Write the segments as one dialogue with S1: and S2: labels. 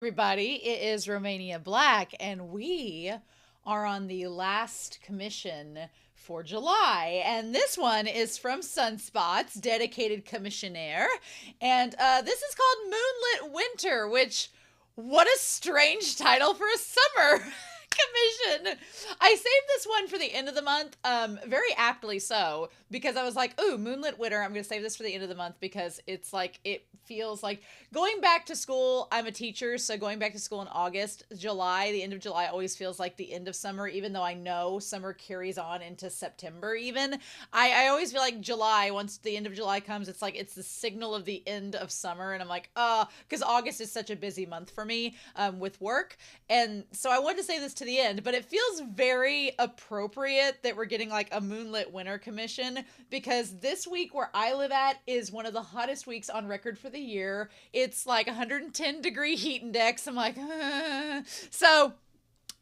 S1: Everybody, it is Romania Black, and we are on the last commission for July. And this one is from Sunspots, dedicated commissionaire. And this is called Moonlit Winter, which, what a strange title for a summer commission. I saved this one for the end of the month, very aptly so, because I was like, ooh, Moonlit Winter, I'm going to save this for the end of the month because it's like, it feels like going back to school. I'm a teacher, so going back to school in August, July, the end of July always feels like the end of summer, even though I know summer carries on into September even. I always feel like July, once the end of July comes, it's like it's the signal of the end of summer, and I'm like, because August is such a busy month for me with work, and so I wanted to say this to the end, but it feels very appropriate that we're getting like a Moonlit Winter commission because this week where I live at is one of the hottest weeks on record for the year. It's like 110-degree heat index. I'm like, so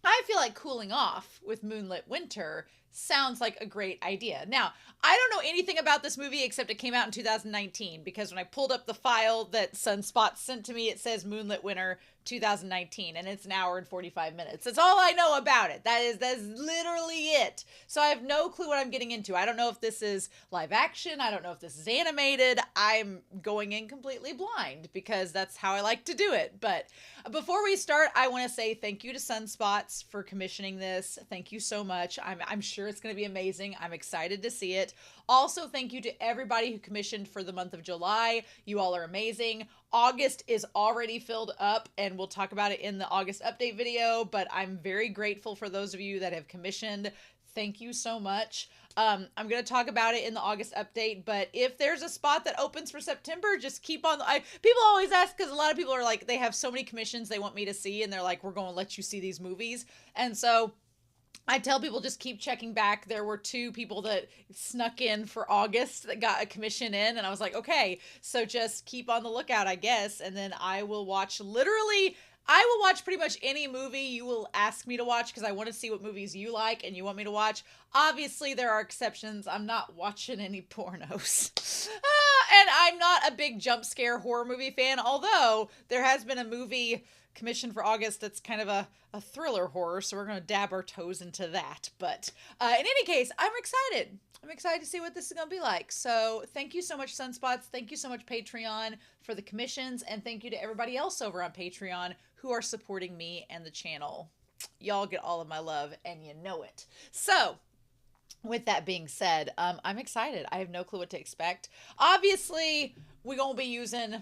S1: I feel like cooling off with Moonlit Winter sounds like a great idea. Now, I don't know anything about this movie except it came out in 2019 because when I pulled up the file that Sunspots sent to me, it says Moonlit Winter 2019 and it's an hour and 45 minutes. That's all I know about it. That's literally it. So I have no clue what I'm getting into. I don't know if this is live action. I don't know if this is animated. I'm going in completely blind because that's how I like to do it. But before we start, I want to say thank you to Sunspots for commissioning this. Thank you so much. I'm sure it's going to be amazing. I'm excited to see it. Also, thank you to everybody who commissioned for the month of July. You all are amazing. August is already filled up, and we'll talk about it in the August update video, but I'm very grateful for those of you that have commissioned. Thank you so much. I'm going to talk about it in the August update, but if there's a spot that opens for September, just keep on. People always ask because a lot of people are like, they have so many commissions they want me to see, and they're like, we're going to let you see these movies. And so I tell people just keep checking back. There were 2 people that snuck in for August that got a commission in, and I was like, okay, so just keep on the lookout, I guess, and then I will watch pretty much any movie you will ask me to watch because I want to see what movies you like and you want me to watch. Obviously, there are exceptions. I'm not watching any pornos. And I'm not a big jump scare horror movie fan, although there has been a movie commissioned for August that's kind of a thriller horror, so we're going to dab our toes into that. But in any case, I'm excited. I'm excited to see what this is going to be like. So thank you so much, Sunspots. Thank you so much, Patreon, for the commissions. And thank you to everybody else over on Patreon who are supporting me and the channel. Y'all get all of my love, and you know it. So with that being said, I'm excited. I have no clue what to expect. Obviously, we're going to be using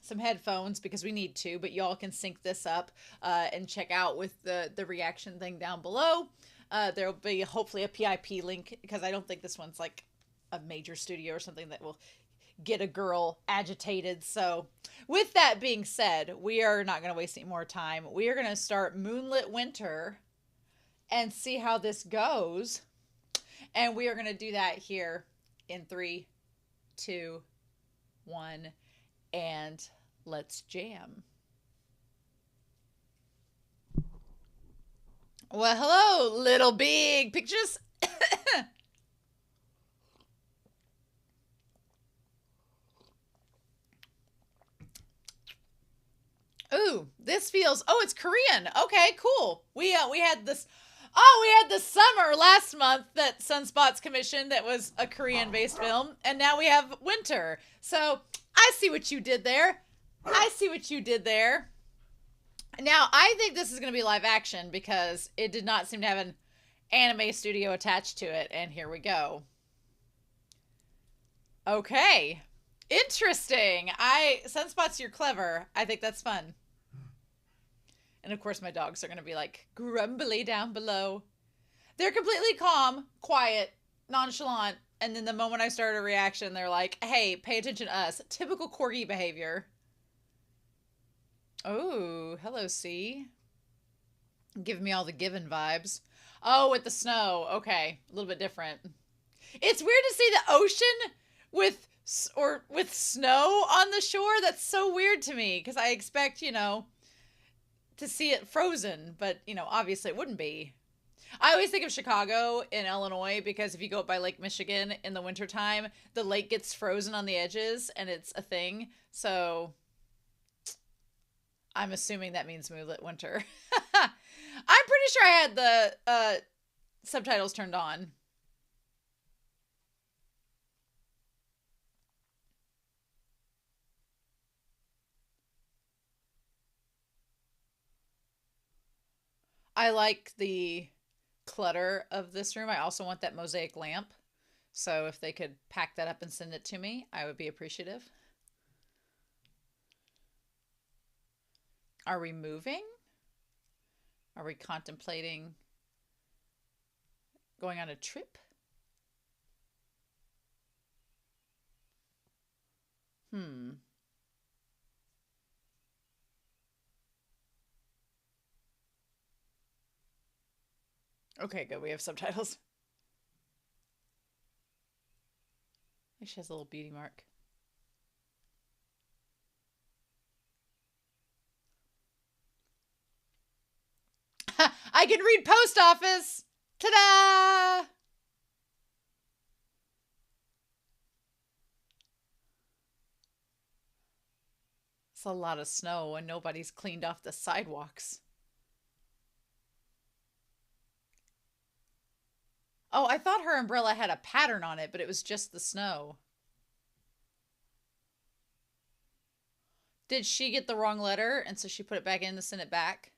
S1: some headphones because we need to, but y'all can sync this up and check out with the reaction thing down below. There'll be hopefully a PIP link because I don't think this one's like a major studio or something that will get a girl agitated. So with that being said, we are not going to waste any more time. We are going to start Moonlit Winter and see how this goes. And we are going to do that here in 3, 2, 1, and let's jam. Well, hello, little big pictures. Ooh, this feels. Oh, it's Korean. Okay, cool. We had this. Oh, we had the summer last month that Sunspots commissioned that was a Korean-based film, and now we have winter. So I see what you did there. I see what you did there. Now, I think this is going to be live action because it did not seem to have an anime studio attached to it, and here we go. Okay. Interesting. Sunspots, you're clever. I think that's fun. And of course, my dogs are going to be like grumbly down below. They're completely calm, quiet, nonchalant. And then the moment I start a reaction, they're like, hey, pay attention to us. Typical corgi behavior. Oh, hello, C. Give me all the given vibes. Oh, with the snow. Okay, a little bit different. It's weird to see the ocean with snow on the shore. That's so weird to me because I expect, to see it frozen, but obviously it wouldn't be. I always think of Chicago in Illinois because if you go up by Lake Michigan in the wintertime, the lake gets frozen on the edges and it's a thing. So I'm assuming that means Moonlit Winter. I'm pretty sure I had the subtitles turned on. I like the clutter of this room. I also want that mosaic lamp. So if they could pack that up and send it to me, I would be appreciative. Are we moving? Are we contemplating going on a trip? Hmm. Okay, good. We have subtitles. She has a little beauty mark. I can read post office. Ta-da! It's a lot of snow and nobody's cleaned off the sidewalks. Oh, I thought her umbrella had a pattern on it, but it was just the snow. Did she get the wrong letter and so she put it back in to send it back?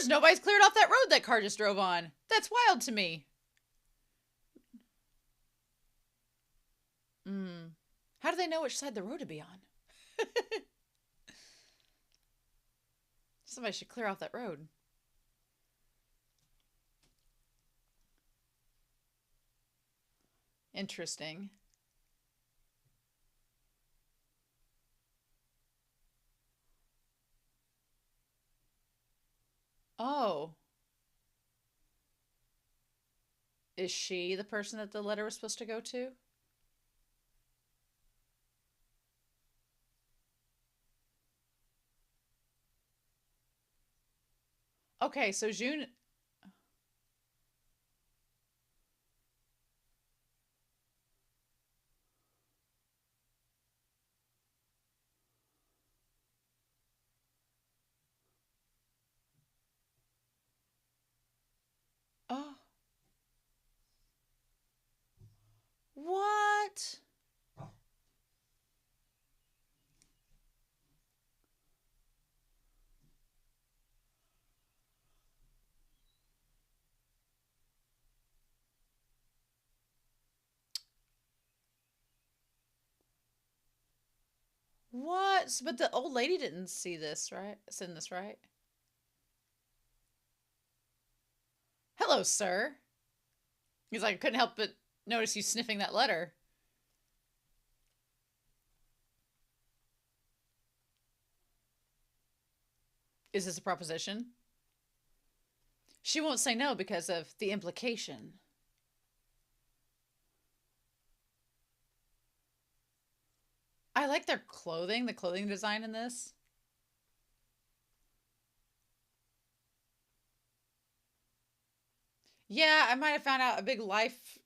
S1: Nobody's cleared off that road that car just drove on. That's wild to me. How do they know which side of the road to be on? Somebody should clear off that road. Interesting. Oh. Is she the person that the letter was supposed to go to? Okay, so June. Oh. What? What? But the old lady didn't see this, right? Send this, right? Hello, sir. He's like, I couldn't help but notice you sniffing that letter. Is this a proposition? She won't say no because of the implication. I like their clothing, the clothing design in this. Yeah, I might have found out a big life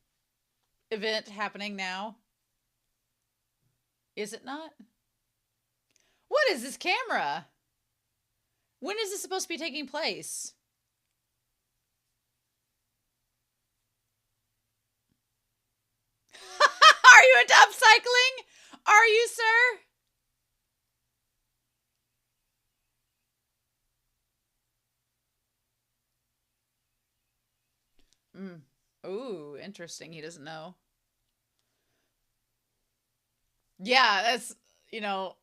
S1: event happening now. Is it not? What is this camera? When is this supposed to be taking place? Are you into upcycling? Are you, sir? Ooh, interesting. He doesn't know. Yeah, that's, you know,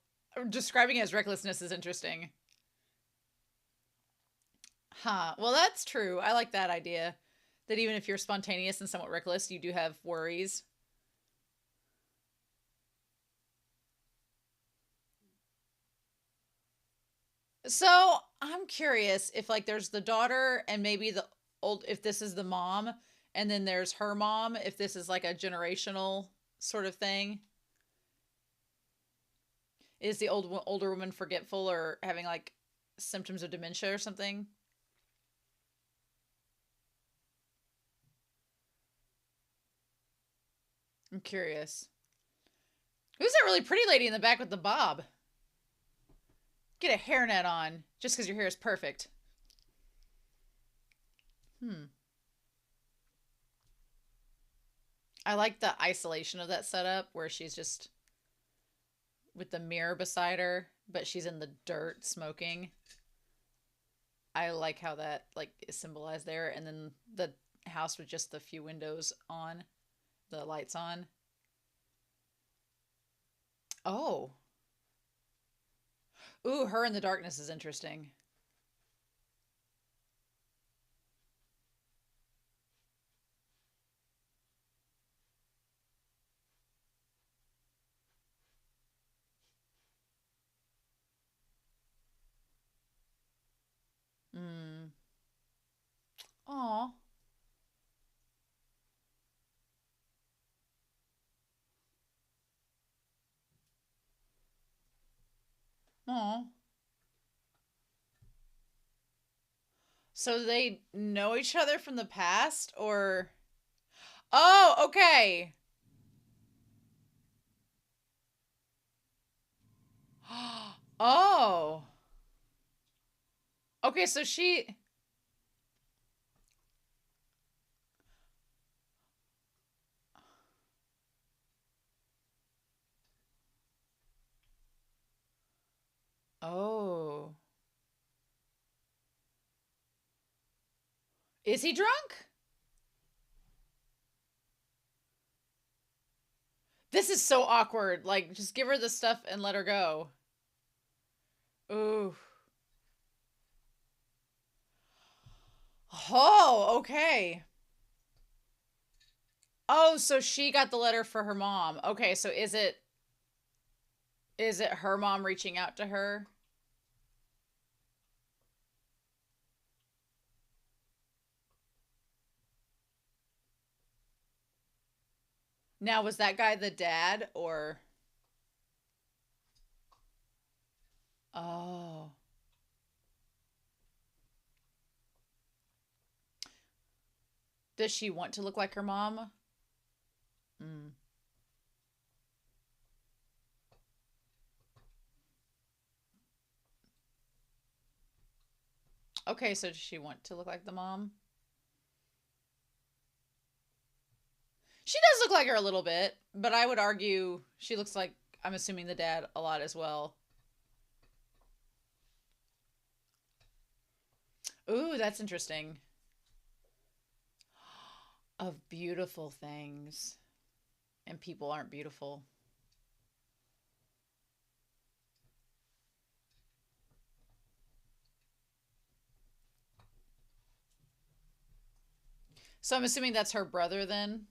S1: describing it as recklessness is interesting. Huh. Well, that's true. I like that idea. That even if you're spontaneous and somewhat reckless, you do have worries. So I'm curious if like there's the daughter and maybe the old if this is the mom and then there's her mom if this is like a generational sort of thing. Is the older woman forgetful or having like symptoms of dementia or something? I'm curious. Who's that really pretty lady in the back with the bob? Get a hairnet on just because your hair is perfect. I like the isolation of that setup where she's just with the mirror beside her, but she's in the dirt smoking. I like how that like is symbolized there, and then the house with just the few windows on, the lights on. Oh, ooh, her in the darkness is interesting. Hmm. Aw. Aw. So they know each other from the past, or? Oh, okay. Oh. Okay, so she. Oh. Is he drunk? This is so awkward. Like, just give her the stuff and let her go. Ooh. Oh, okay. Oh, so she got the letter for her mom. Okay, so is it her mom reaching out to her? Now, was that guy the dad or? Oh. Does she want to look like her mom? Mm. Okay, so does she want to look like the mom? She does look like her a little bit, but I would argue she looks like, I'm assuming, the dad a lot as well. Ooh, that's interesting. Of beautiful things. And people aren't beautiful. So I'm assuming that's her brother then?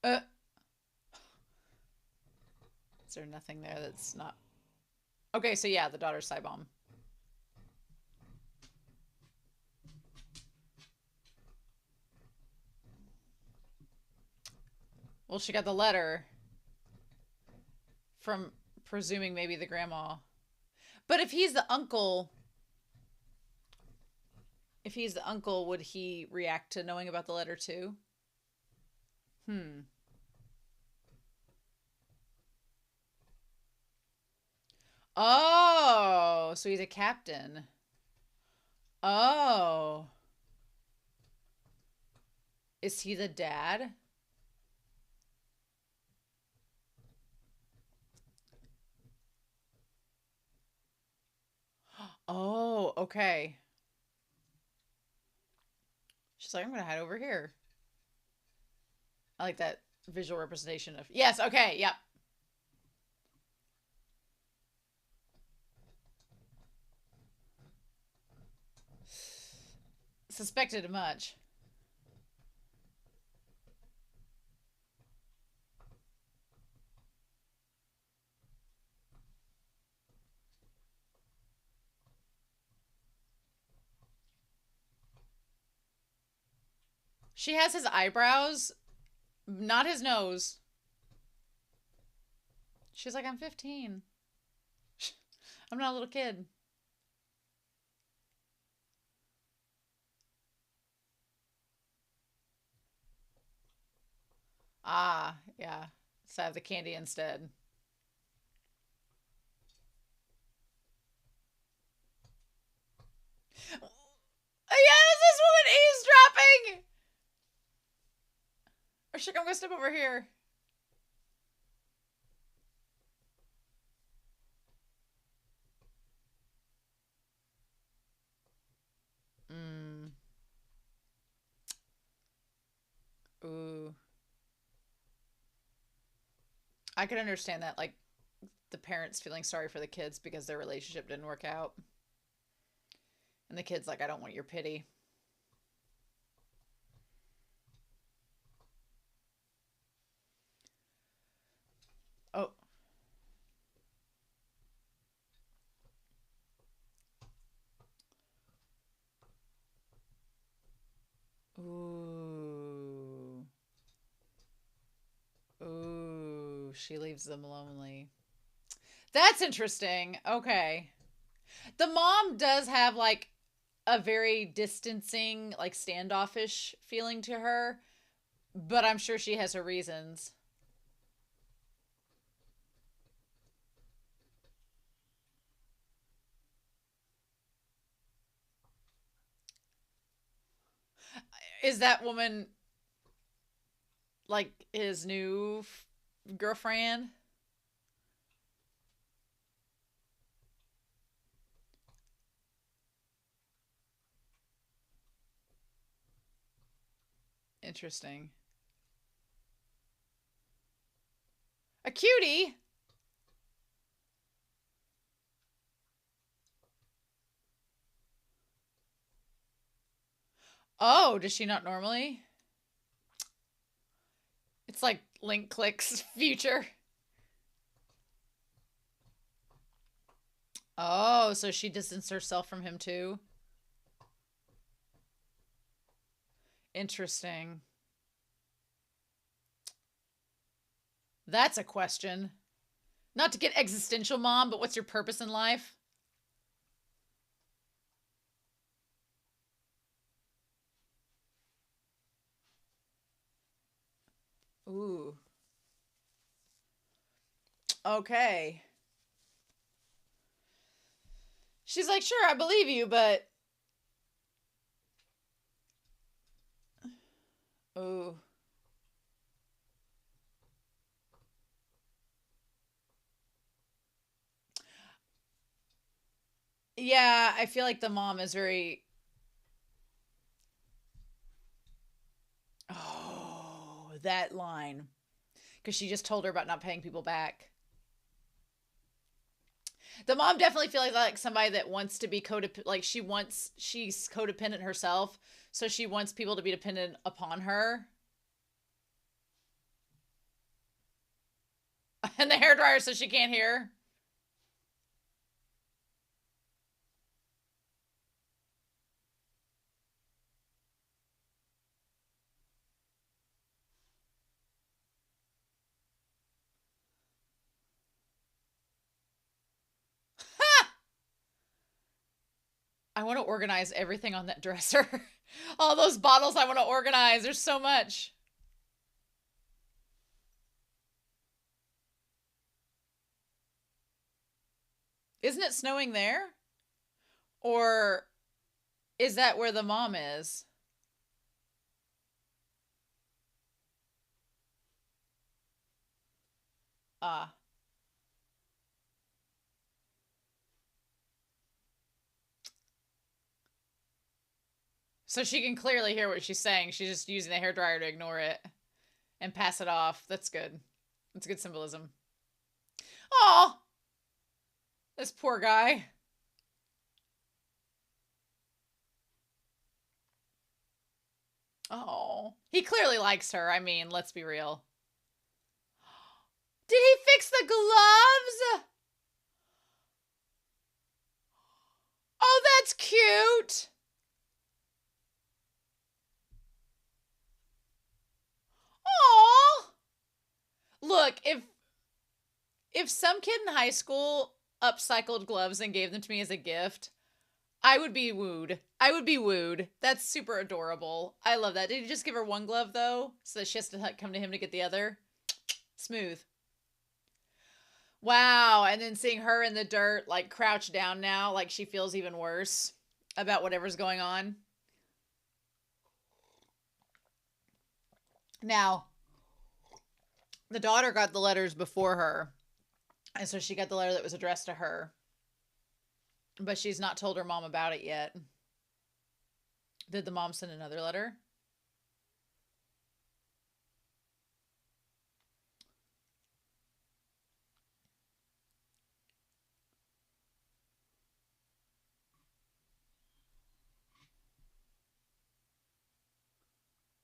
S1: Uh, is there nothing there that's not? Okay, so yeah, the daughter's Cybom. Well, she got the letter from presuming maybe the grandma. But if he's the uncle, would he react to knowing about the letter too? Hmm. Oh, so he's a captain. Oh. Is he the dad? Oh, okay. She's like, I'm gonna hide over here. I like that visual representation of. Yes, okay, yep. Suspected much. She has his eyebrows, not his nose. She's like, I'm 15. I'm not a little kid. Ah, yeah. So have the candy instead. Yes, this woman eavesdropping! Or should I'm gonna step over here. Mm. Ooh. I could understand that, like, the parents feeling sorry for the kids because their relationship didn't work out. And the kid's like, I don't want your pity. Oh. Ooh. Ooh. She leaves them lonely. That's interesting. Okay. The mom does have, like, a very distancing, like, standoffish feeling to her, but I'm sure she has her reasons. Is that woman like his new girlfriend? Interesting. A cutie? Oh, does she not normally? It's like Link Click's future. Oh, so she distanced herself from him too? Interesting. That's a question. Not to get existential, mom, but what's your purpose in life? Ooh. Okay. She's like, sure, I believe you, but. Ooh. Yeah, I feel like the mom is very. Oh, that line. Because she just told her about not paying people back. The mom definitely feels like somebody that wants to be codependent. Like she's codependent herself, so she wants people to be dependent upon her. And the hairdryer, so she can't hear. I want to organize everything on that dresser. All those bottles I want to organize. There's so much. Isn't it snowing there? Or is that where the mom is? Ah. So she can clearly hear what she's saying. She's just using the hairdryer to ignore it and pass it off. That's good. That's good symbolism. Oh, this poor guy. Oh, he clearly likes her. I mean, let's be real. Did he fix the gloves? Oh, that's cute. Oh, look, if some kid in high school upcycled gloves and gave them to me as a gift, I would be wooed. I would be wooed. That's super adorable. I love that. Did he just give her one glove though, so that she has to come to him to get the other? Smooth. Wow. And then seeing her in the dirt, like crouched down now, like she feels even worse about whatever's going on. Now, the daughter got the letters before her, and so she got the letter that was addressed to her, but she's not told her mom about it yet. Did the mom send another letter?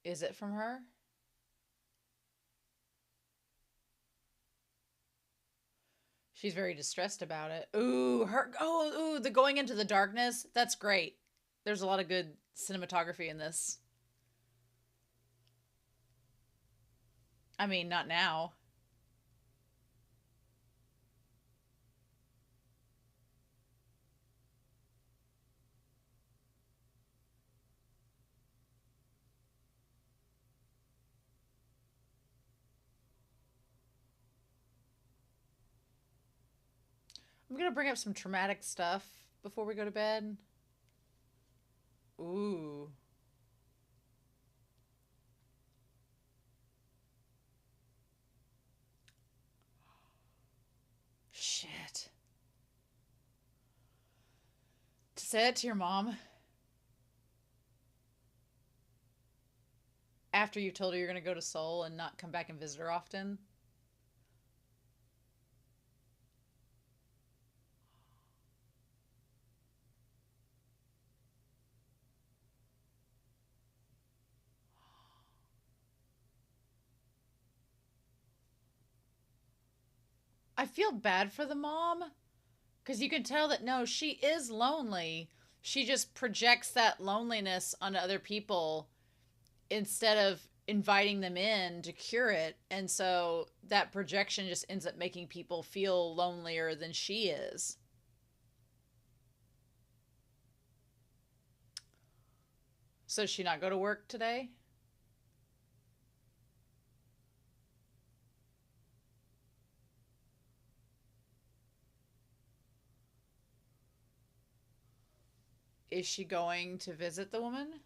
S1: Is it from her? She's very distressed about it. Ooh, her. Oh, ooh, the going into the darkness. That's great. There's a lot of good cinematography in this. I mean, not now. I'm gonna bring up some traumatic stuff before we go to bed. Ooh. Shit. To say it to your mom after you told her you're gonna go to Seoul and not come back and visit her often. I feel bad for the mom because you can tell that no, she is lonely. She just projects that loneliness onto other people instead of inviting them in to cure it. And so that projection just ends up making people feel lonelier than she is. So does she not go to work today? Is she going to visit the woman?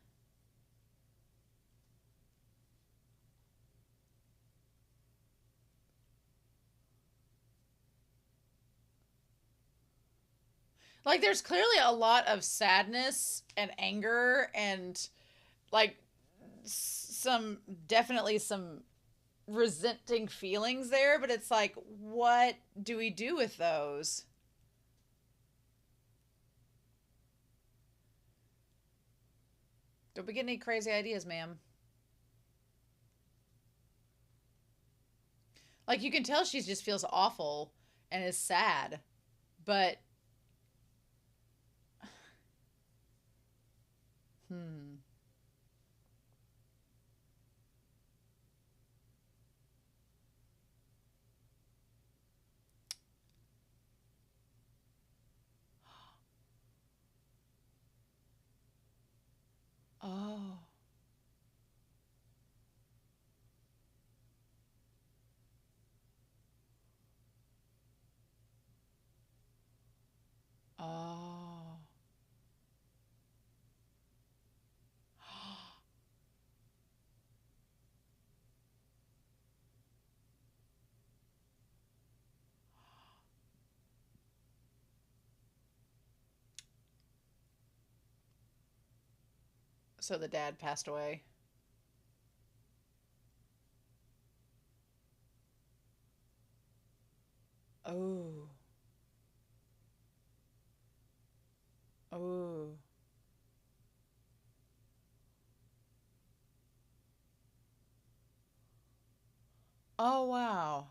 S1: Like, there's clearly a lot of sadness and anger and, like, some definitely some resenting feelings there, but it's like, what do we do with those? Don't be getting any crazy ideas, ma'am. Like, you can tell she just feels awful and is sad, but hmm. Oh. Oh. So the dad passed away. Oh. Oh. Oh, wow.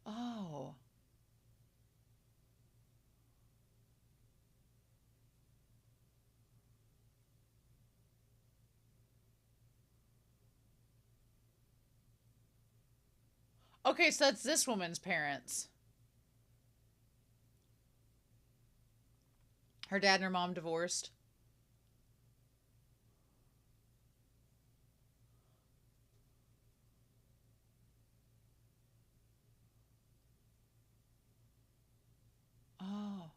S1: Oh. Okay, so that's this woman's parents. Her dad and her mom divorced. Oh.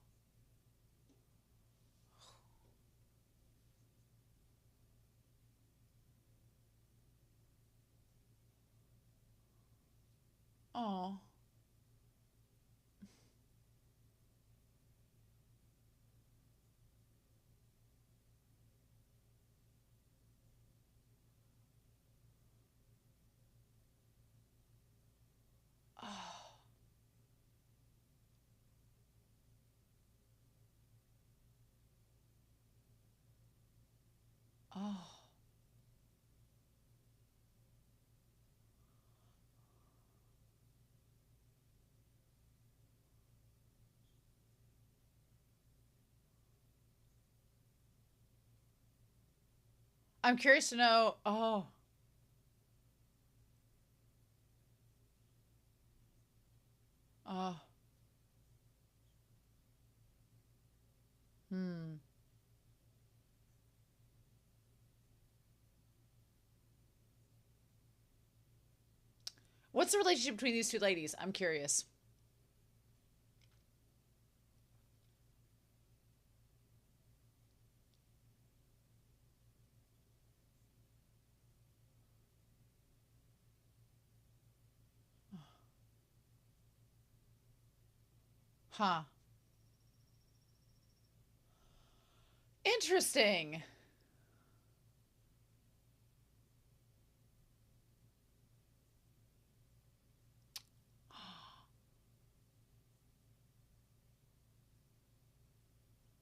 S1: Oh. Oh. Oh. I'm curious to know. Oh. Oh. Hmm. What's the relationship between these two ladies? I'm curious. Huh. Interesting.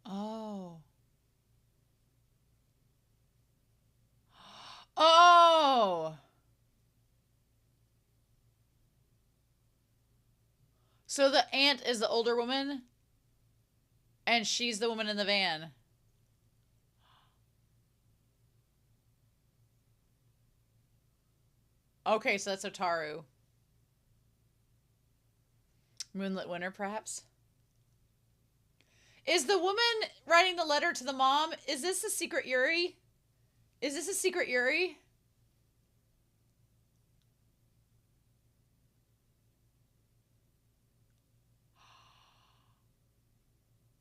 S1: Oh. Oh. So the aunt is the older woman, and she's the woman in the van. Okay, so that's Otaru. Moonlit Winter, perhaps? Is the woman writing the letter to the mom, is this a secret Yuri? Is this a secret Yuri?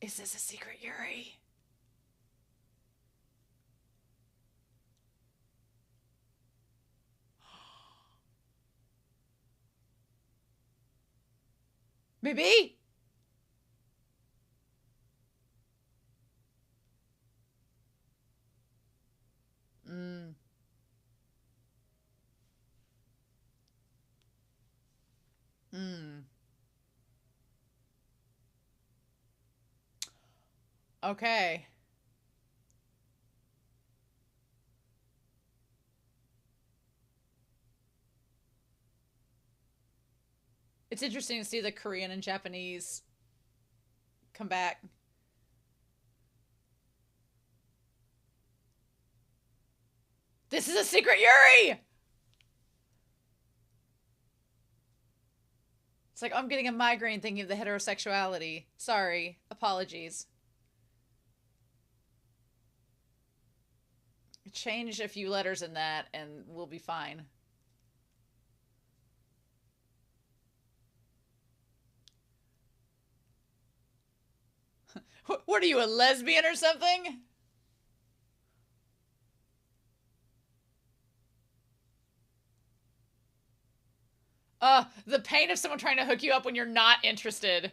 S1: Is this a secret Yuri? Maybe? Mm. Mm. Okay. It's interesting to see the Korean and Japanese come back. This is a secret Yuri! It's like, I'm getting a migraine thinking of the heterosexuality. Sorry. Apologies. Change a few letters in that and we'll be fine. What are you, a lesbian or something? The pain of someone trying to hook you up when you're not interested.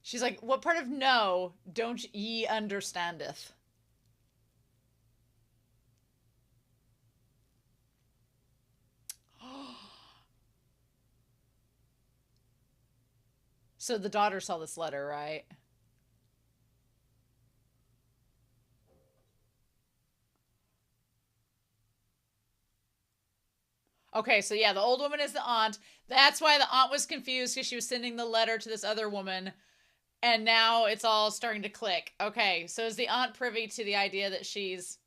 S1: She's like, what part of no don't ye understandeth? So the daughter saw this letter, right? Okay, so yeah, the old woman is the aunt. That's why the aunt was confused because she was sending the letter to this other woman. And now it's all starting to click. Okay, so is the aunt privy to the idea that she's...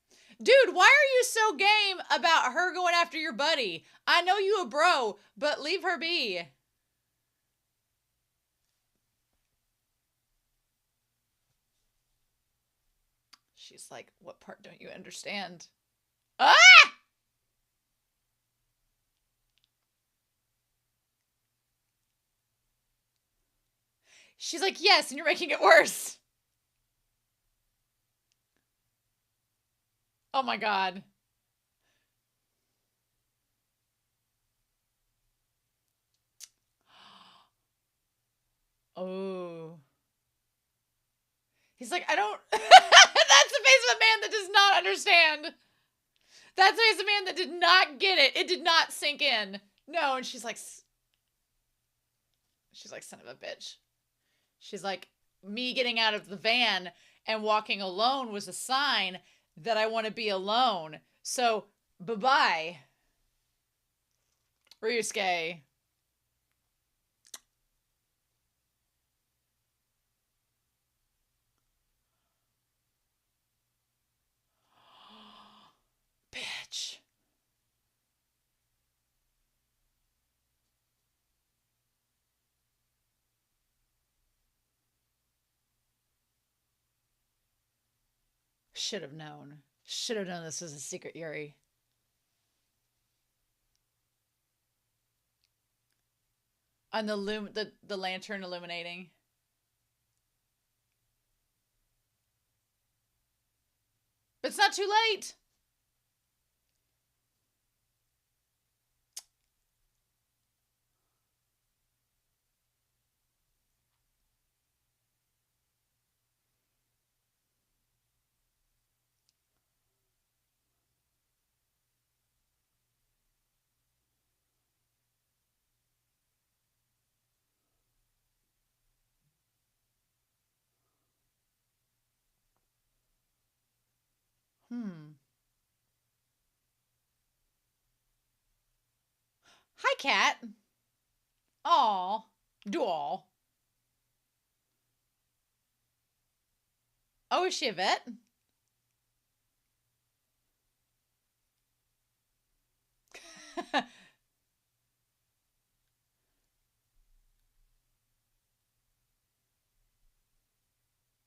S1: Dude, why are you so game about her going after your buddy? I know you a bro, but leave her be. She's like, what part don't you understand? Ah! She's like, yes, and you're making it worse. Oh my God. Oh. He's like, I don't. That's the face of a man that does not understand. That's the face of a man that did not get it. It did not sink in. No, and she's like, son of a bitch. She's like, me getting out of the van and walking alone was a sign that I want to be alone. So, bye-bye. Ryusuke. Bitch. Should have known. Should have known this was a secret Yuri. On the lantern illuminating. But it's not too late. Hi, cat. Aw. Doll. Oh, is she a vet?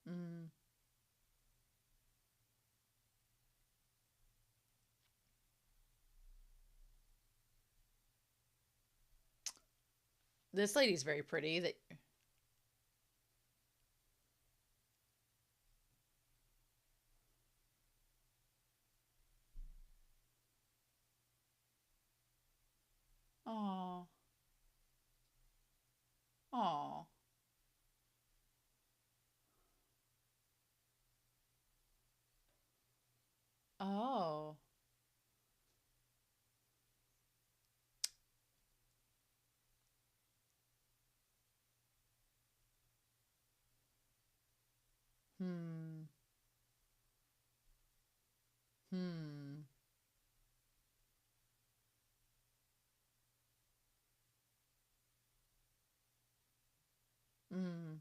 S1: mm. This lady's very pretty. That. Aw. Aw. Oh. Hmm. Hmm. Hmm.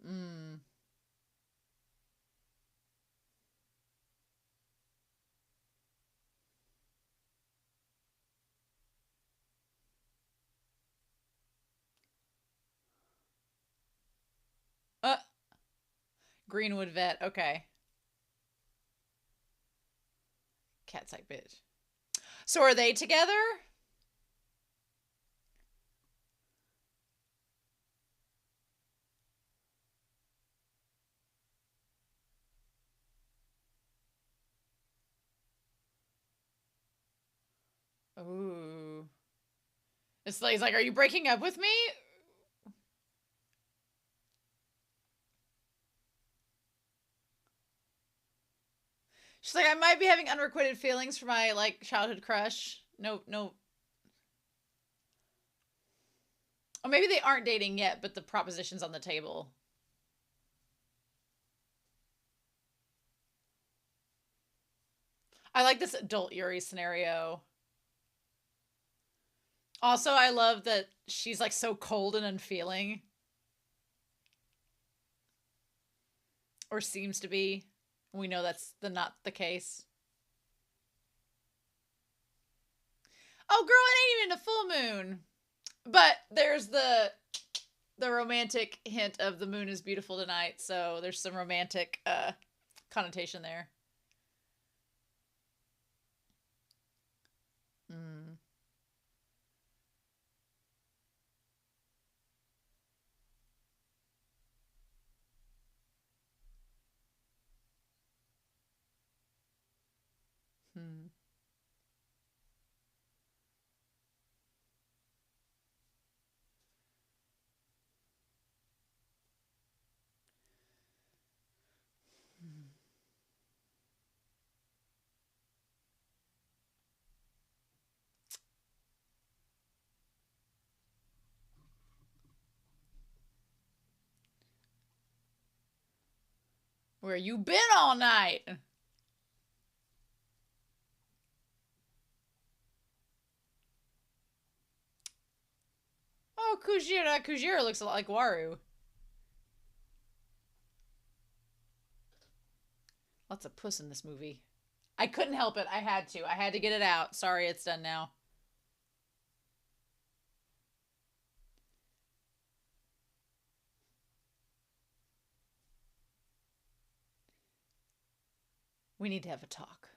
S1: Hmm. Uh, Greenwood vet. Okay. Cat's like bitch. So are they together? Ooh. It's like, he's like, are you breaking up with me? She's like, I might be having unrequited feelings for my like childhood crush. No, no. Or maybe they aren't dating yet, but the proposition's on the table. I like this adult Yuri scenario. Also, I love that she's like so cold and unfeeling. Or seems to be. We know that's not the case. Oh, girl, it ain't even a full moon. But there's the romantic hint of the moon is beautiful tonight, so there's some romantic connotation there. Mm. Hmm. Where you been all night? Oh, Kujira. Kujira looks a lot like Waru. Lots of puss in this movie. I couldn't help it. I had to. I had to get it out. Sorry, it's done now. We need to have a talk.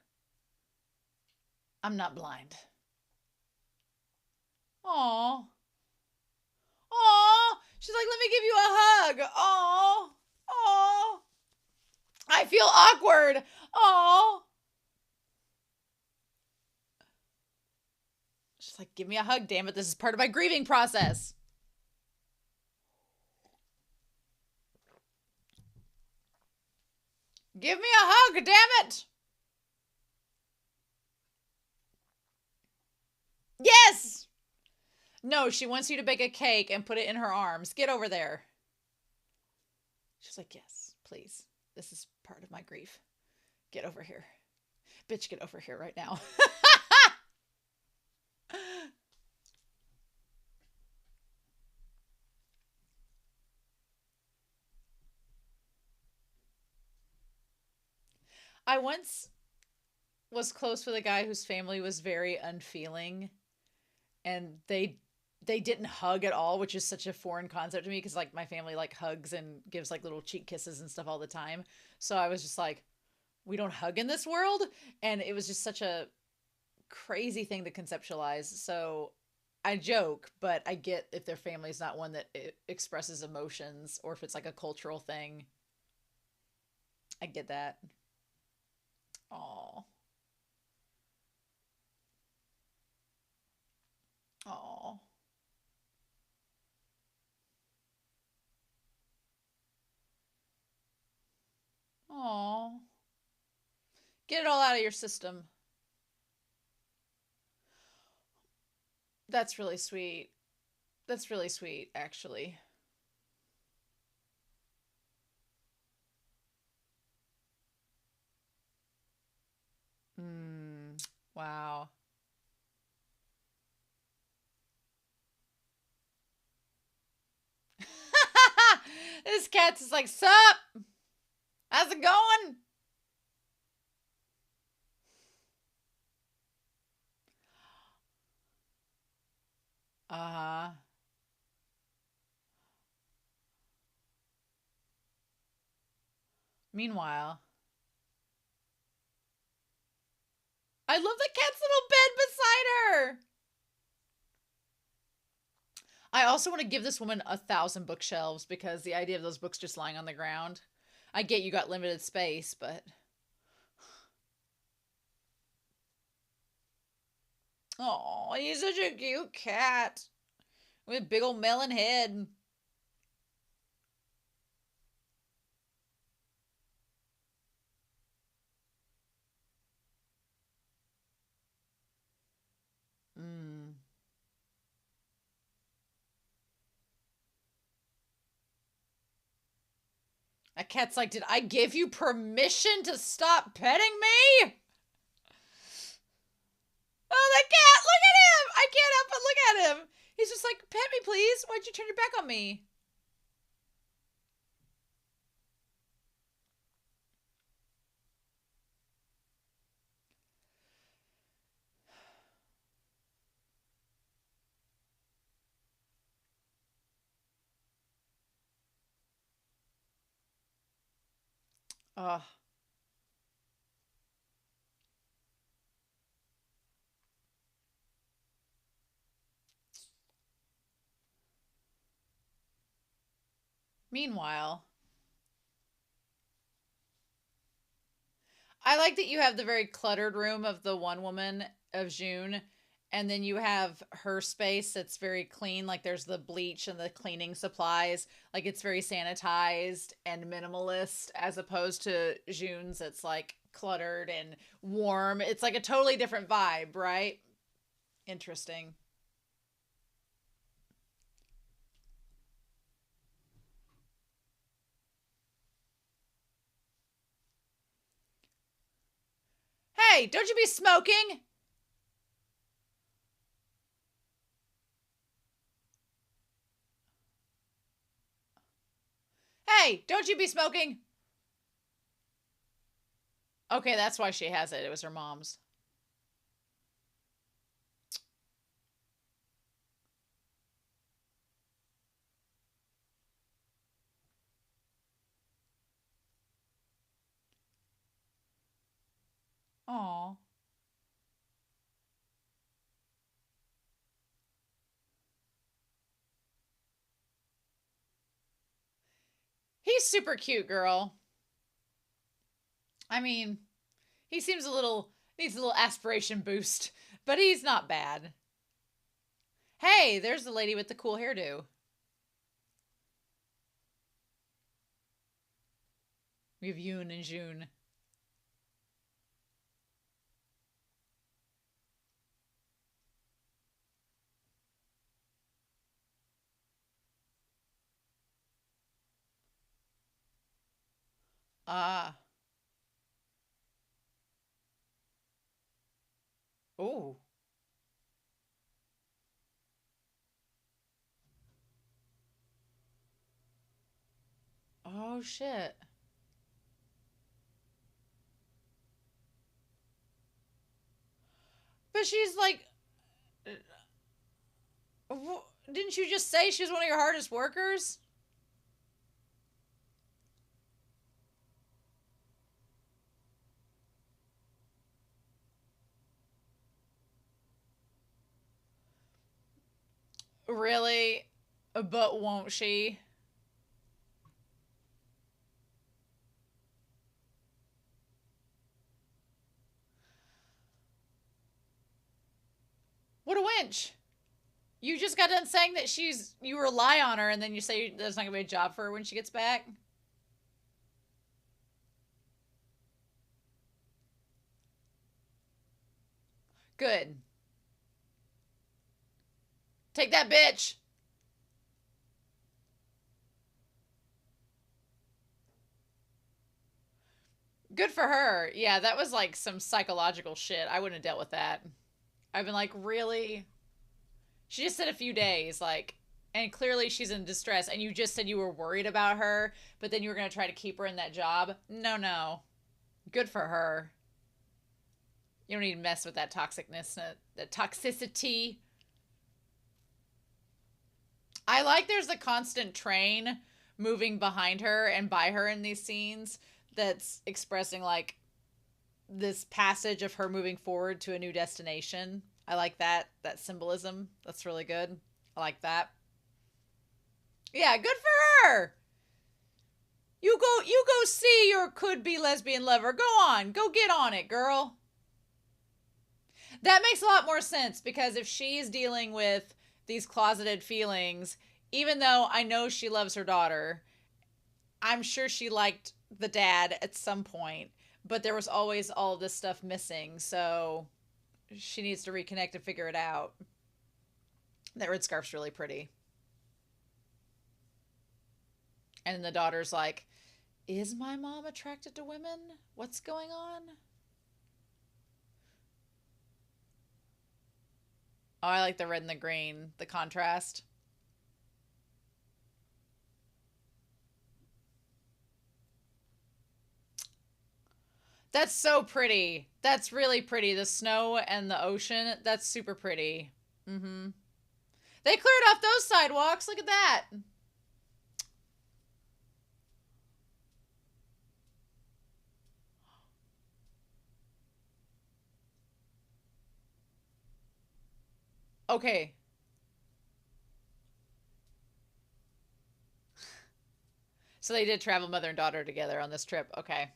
S1: I'm not blind. Aw. Aw. She's like, let me give you a hug. Aw. Aw. I feel awkward. Aw. She's like, give me a hug, damn it. This is part of my grieving process. Give me a hug, damn it. Yes. No, she wants you to bake a cake and put it in her arms. Get over there. She's like, yes, please. This is part of my grief. Get over here. Bitch, get over here right now. I once was close with a guy whose family was very unfeeling, and they didn't hug at all, which is such a foreign concept to me because like my family like hugs and gives like little cheek kisses and stuff all the time. So I was just like, we don't hug in this world, and it was just such a crazy thing to conceptualize. So I joke, but I get if their family's not one that expresses emotions or if it's like a cultural thing. I get that. Oh, oh, oh. Get it all out of your system. That's really sweet. That's really sweet, actually. Hmm. Wow. This cat's is like, sup? How's it going? Uh huh. Meanwhile, I love the cat's little bed beside her. I also want to give this woman 1,000 bookshelves because the idea of those books just lying on the ground. I get you got limited space, but oh, he's such a cute cat with a big old melon head. Mm. A cat's like, did I give you permission to stop petting me? Oh, the cat! Look at him! I can't help but look at him. He's just like, pet me, please. Why'd you turn your back on me? Ugh. Meanwhile, I like that you have the very cluttered room of the one woman of June, and then you have her space that's very clean. Like there's the bleach and the cleaning supplies. Like it's very sanitized and minimalist, as opposed to June's. It's like cluttered and warm. It's like a totally different vibe, right? Interesting. Hey, don't you be smoking? Hey, don't you be smoking? Okay, that's why she has it. It was her mom's. Aw. He's super cute, girl. I mean, he seems a little needs a little aspiration boost, but he's not bad. Hey, there's the lady with the cool hairdo. We have Yoon and June. Ah. Oh. Oh shit. But she's like, didn't you just say she was one of your hardest workers? Really? But won't she? What a winch. You just got done saying that you rely on her, and then you say there's not gonna be a job for her when she gets back. Good. Take that, bitch. Good for her. Yeah, that was like some psychological shit. I wouldn't have dealt with that. I've been like, really? She just said a few days, like, and clearly she's in distress. And you just said you were worried about her, but then you were gonna try to keep her in that job. No, no. Good for her. You don't need to mess with that toxicness, that toxicity. I like there's a constant train moving behind her and by her in these scenes that's expressing like this passage of her moving forward to a new destination. I like that symbolism. That's really good. I like that. Yeah, good for her. You go see your could be lesbian lover. Go on. Go get on it, girl. That makes a lot more sense because if she's dealing with these closeted feelings, even though I know she loves her daughter, I'm sure she liked the dad at some point, but there was always all this stuff missing. So she needs to reconnect and figure it out. That red scarf's really pretty. And the daughter's like, is my mom attracted to women? What's going on? Oh, I like the red and the green, the contrast. That's so pretty. That's really pretty. The snow and the ocean, that's super pretty. Mm-hmm. They cleared off those sidewalks. Look at that. Okay. So they did travel mother and daughter together on this trip. Okay.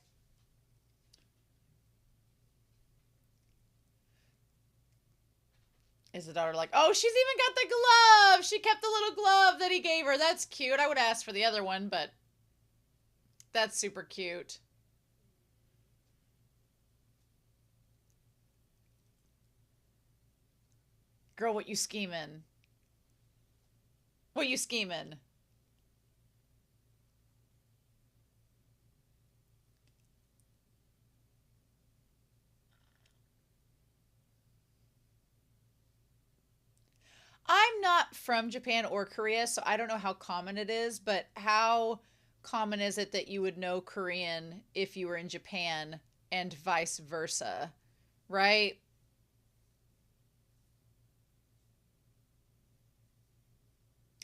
S1: Is the daughter like, oh, she's even got the glove. She kept the little glove that he gave her. That's cute. I would ask for the other one, but that's super cute. Girl, what you scheming? What you scheming? I'm not from Japan or Korea, so I don't know how common it is, but how common is it that you would know Korean if you were in Japan and vice versa, right?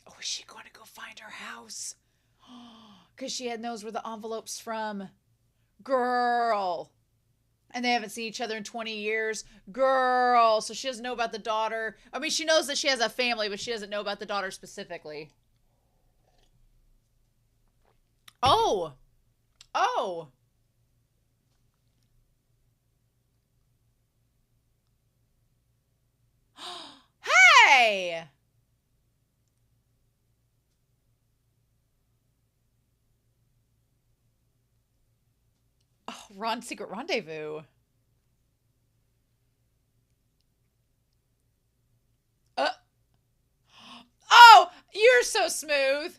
S1: Oh, is she going to go find her house? Because she had knows where the envelope's from. Girl. And they haven't seen each other in 20 years. Girl. So she doesn't know about the daughter. I mean, she knows that she has a family, but she doesn't know about the daughter specifically. Oh. Oh. Hey. Oh, Ron Secret Rendezvous. Uh, oh, you're so smooth.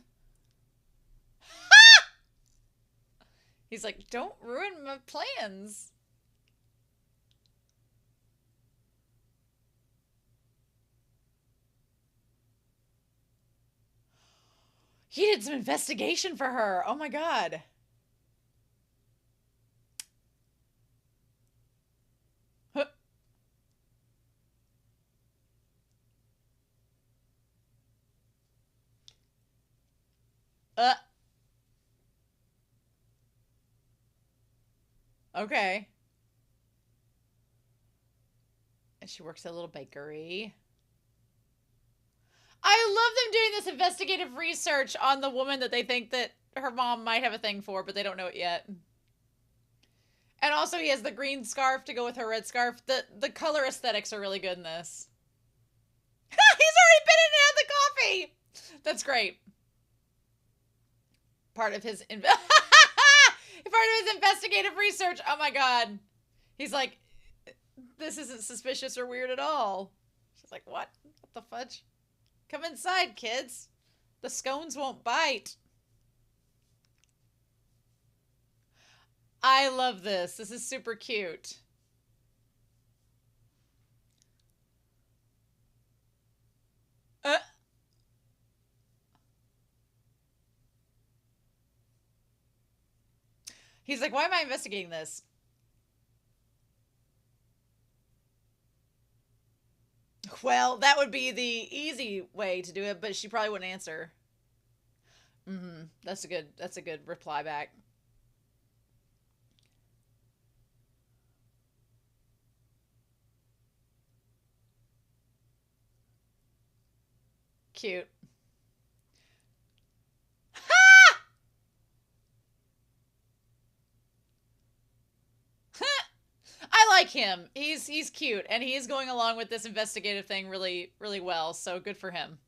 S1: He's like, don't ruin my plans. He did some investigation for her. Oh my God. Huh. Uh, okay. And she works at a little bakery. I love them doing this investigative research on the woman that they think that her mom might have a thing for, but they don't know it yet. And also, he has the green scarf to go with her red scarf. The color aesthetics are really good in this. He's already been in and had the coffee. That's great. Part of his part of his investigative research. Oh my God. He's like, this isn't suspicious or weird at all. She's like, what? What the fudge? Come inside, kids. The scones won't bite. I love this. This is super cute. Uh, he's like, why am I investigating this? Well, that would be the easy way to do it, but she probably wouldn't answer. Mm-hmm. That's a good reply back. Cute. I like him. He's cute, and he's going along with this investigative thing really really well. So good for him.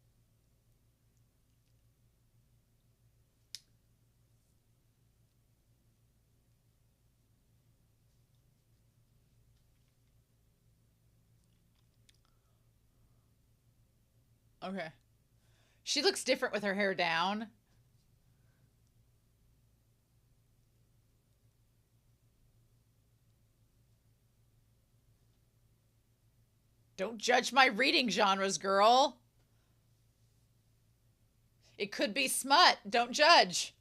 S1: Okay. She looks different with her hair down. Don't judge my reading genres, girl. It could be smut. Don't judge.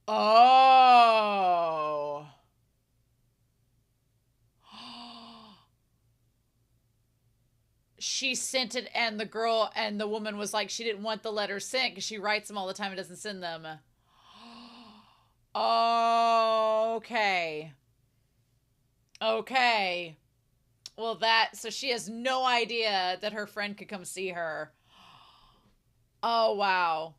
S1: Oh. She sent it, and the girl and the woman was like, she didn't want the letters sent because she writes them all the time and doesn't send them. Okay. Okay. Well, so she has no idea that her friend could come see her. Oh, wow.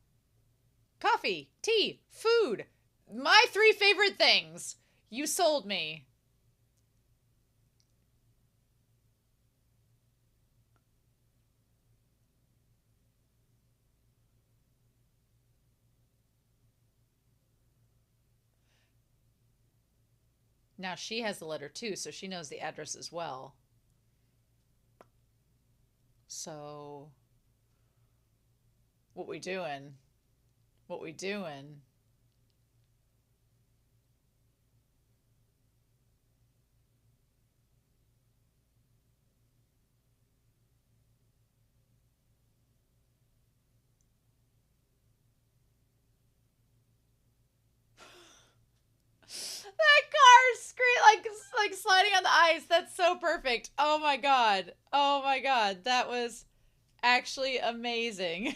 S1: Coffee, tea, food. My three favorite things. You sold me. Now she has the letter too, so she knows the address as well. So, what we doing? What we doing? That car scream like sliding on the ice. That's so perfect. Oh my god. Oh my god. That was actually amazing.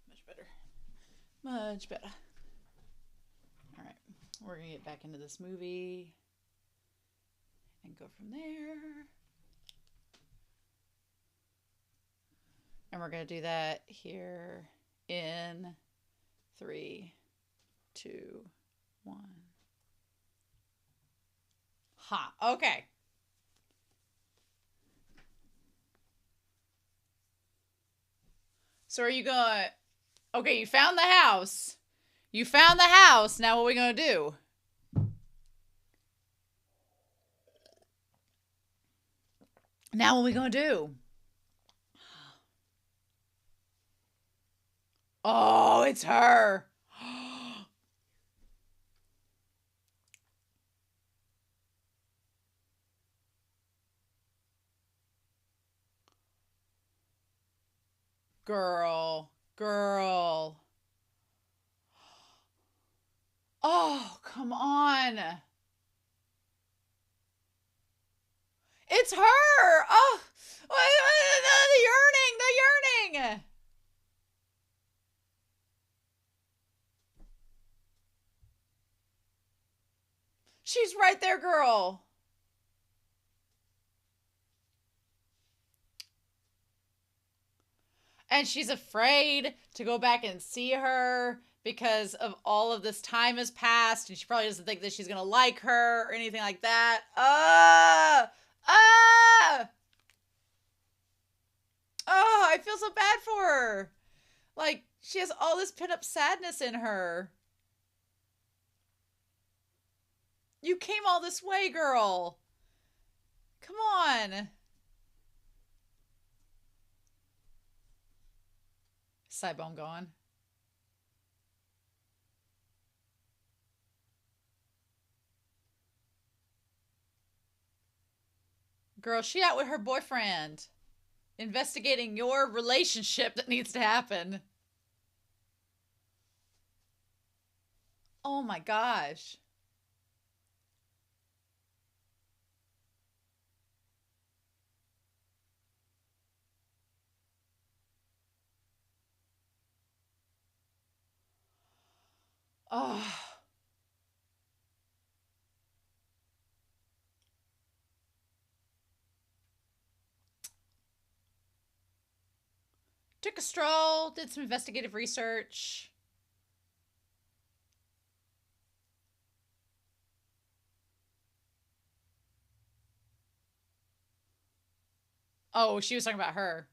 S1: Much better. Much better. All right. We're going to get back into this movie and go from there. And we're going to do that here in 3, 2, 1. Ha. Okay. So are you going? Okay, you found the house. You found the house. Now what are we going to do? Now what are we going to do? Oh, it's her. Girl. Girl. Oh, come on. It's her. Oh, the yearning. The yearning. She's right there, girl. And she's afraid to go back and see her because of all of this time has passed, and she probably doesn't think that she's gonna like her or anything like that. Oh, I feel so bad for her. Like, she has all this pent up sadness in her. You came all this way, girl. Come on. Side bone gone. Girl, she out with her boyfriend. Investigating your relationship that needs to happen. Oh my gosh. Oh. Took a stroll, did some investigative research. Oh, she was talking about her.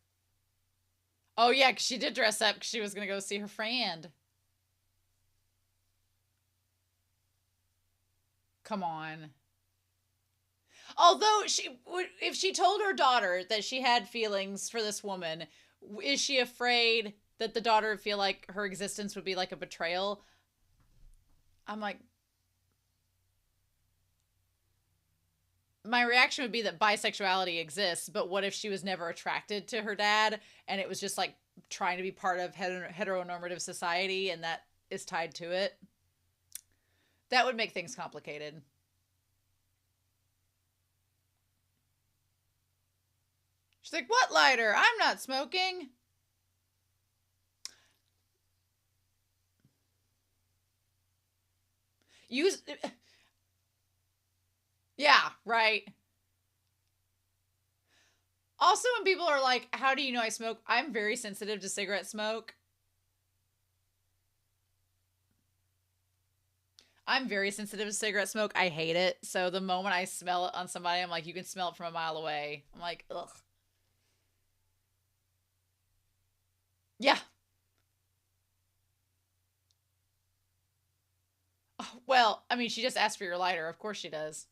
S1: Oh, yeah, because she did dress up because she was going to go see her friend. Come on. Although if she told her daughter that she had feelings for this woman, is she afraid that the daughter would feel like her existence would be like a betrayal? I'm like, my reaction would be that bisexuality exists, but what if she was never attracted to her dad and it was just like trying to be part of heteronormative society and that is tied to it? That would make things complicated. She's like, what lighter? I'm not smoking. Use. Yeah, right. Also, when people are like, how do you know I smoke? I'm very sensitive to cigarette smoke. I'm very sensitive to cigarette smoke. I hate it. So the moment I smell it on somebody, I'm like, you can smell it from a mile away. I'm like, ugh. Yeah. Well, I mean, she just asked for your lighter. Of course she does.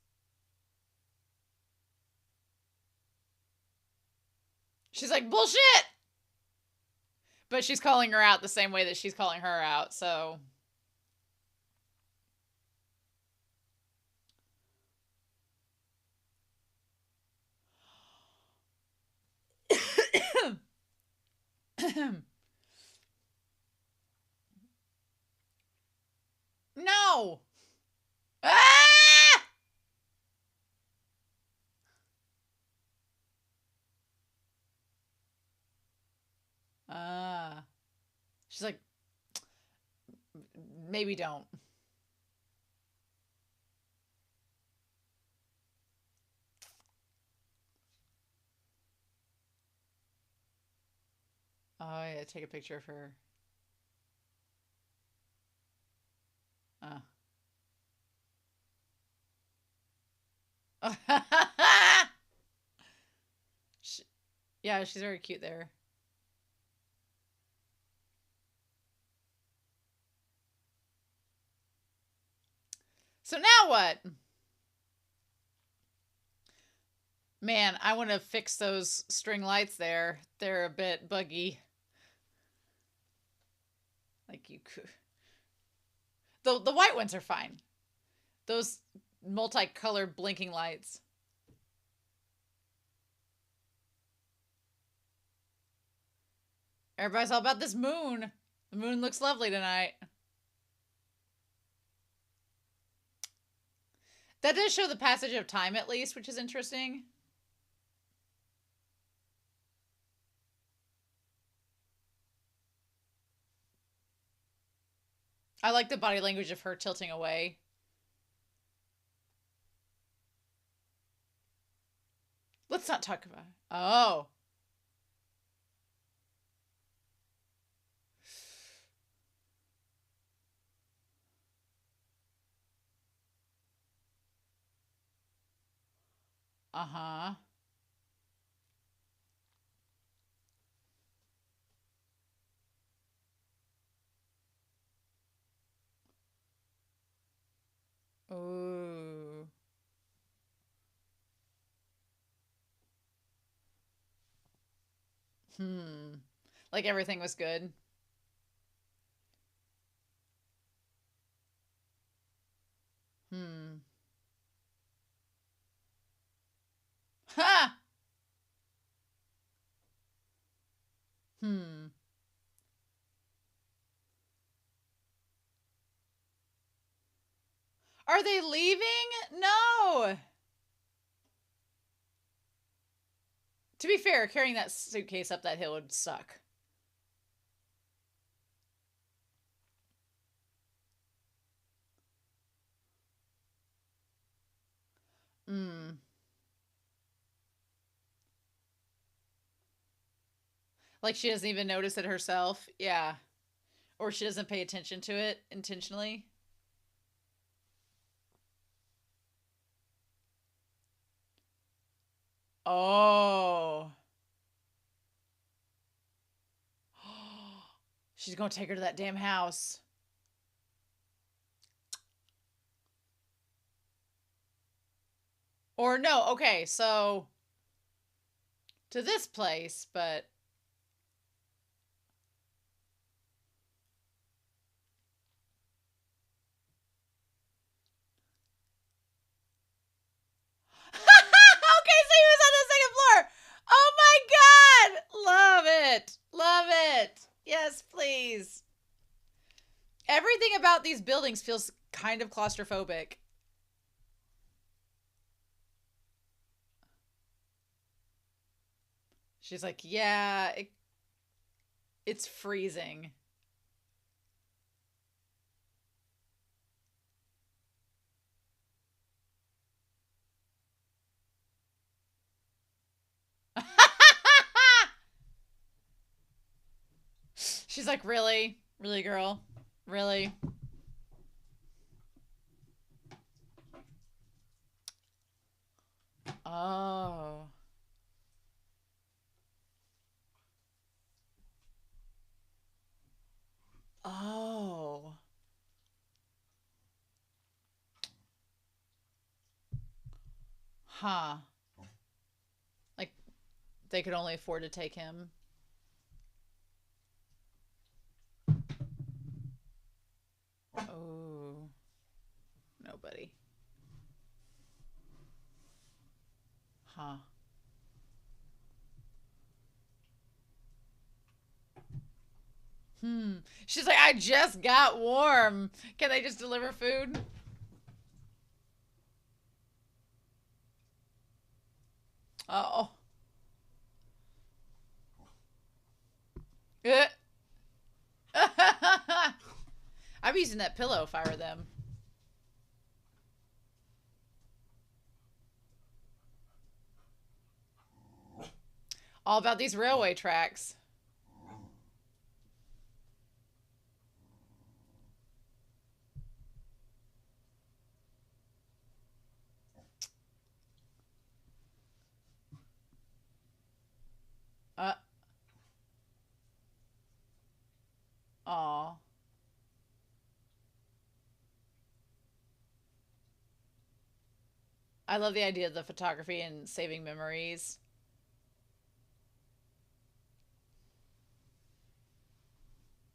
S1: She's like, bullshit! But she's calling her out the same way that she's calling her out, so. No! Ah! Ah. She's like, maybe don't. Oh, yeah, take a picture of her. Uh. she, yeah, she's very cute there. So now what? Man, I want to fix those string lights there. They're a bit buggy. Like you could. The white ones are fine. Those multicolored blinking lights. Everybody's all about this moon. The moon looks lovely tonight. That does show the passage of time at least, which is interesting. I like the body language of her tilting away. Let's not talk about it. Oh. Uh-huh. Ooh. Hmm. Like everything was good. Hmm. Ha! Hmm. Are they leaving? No. To be fair, carrying that suitcase up that hill would suck. Hmm. Like she doesn't even notice it herself. Yeah. Or she doesn't pay attention to it intentionally. Oh. She's gonna take her to that damn house. Or no, okay, so to this place, but okay, so he was on the second floor. Oh my god! Love it. Love it. Yes, please. Everything about these buildings feels kind of claustrophobic. She's like, yeah, it's freezing. She's like, really? Really, girl? Really? Oh. Oh. Huh. Like, they could only afford to take him. Oh. Nobody. Huh. Hmm. She's like, I just got warm. Can they just deliver food? Oh. I'm using that pillow if I were them. All about these railway tracks. Uh. Aw. I love the idea of the photography and saving memories.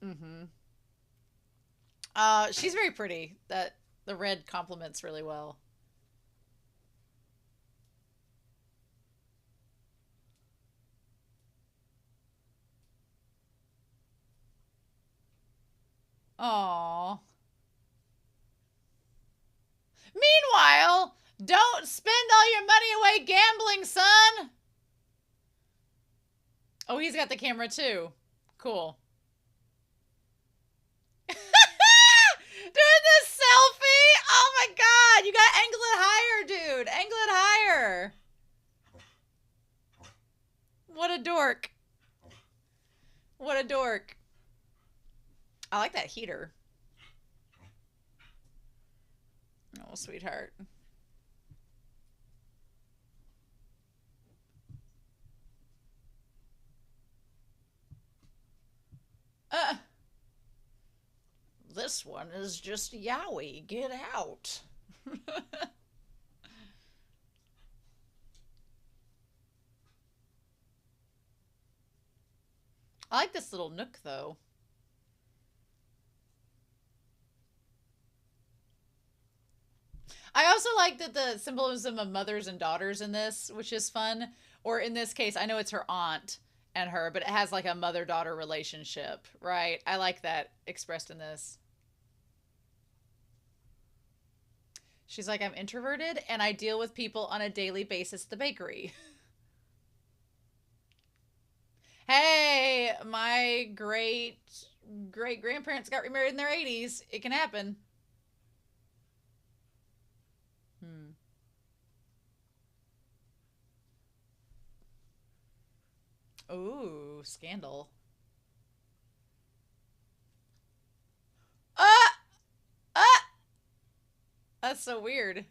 S1: Mm-hmm. She's very pretty. That the red complements really well. Aw. Meanwhile, don't spend all your money away gambling, son. Oh, he's got the camera too. Cool. Doing this selfie? Oh my god, you got angle it higher, dude. Angle it higher. What a dork. What a dork. I like that heater. Oh, sweetheart. Uh, this one is just yaoi. Get out. I like this little nook, though. I also like that the symbolism of mothers and daughters in this, which is fun. Or in this case, I know it's her aunt and her, but it has like a mother-daughter relationship, right? I like that expressed in this. She's like, I'm introverted and I deal with people on a daily basis at the bakery. Hey, my great grandparents got remarried in their 80s. It can happen. Hmm. Ooh, scandal. Ah! Ah! That's so weird.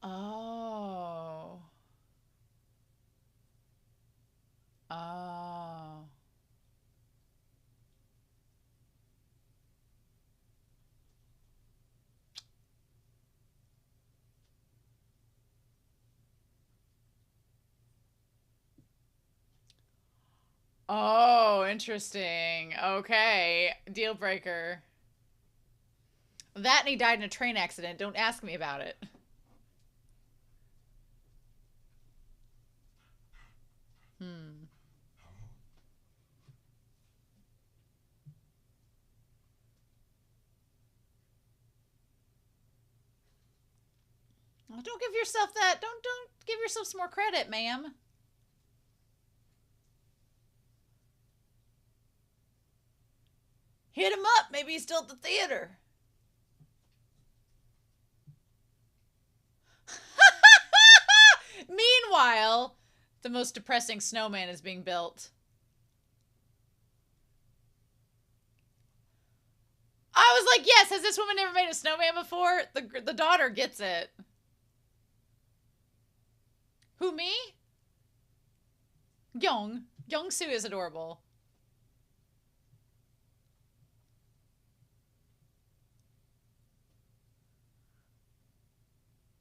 S1: Oh. Oh. Oh, interesting. Okay. Deal breaker. That and he died in a train accident. Don't ask me about it. Hmm. Well, don't give yourself that. Don't give yourself some more credit, ma'am. Hit him up. Maybe he's still at the theater. Meanwhile, the most depressing snowman is being built. I was like, yes, has this woman never made a snowman before? The daughter gets it. Who, me? Young. Young Sue is adorable.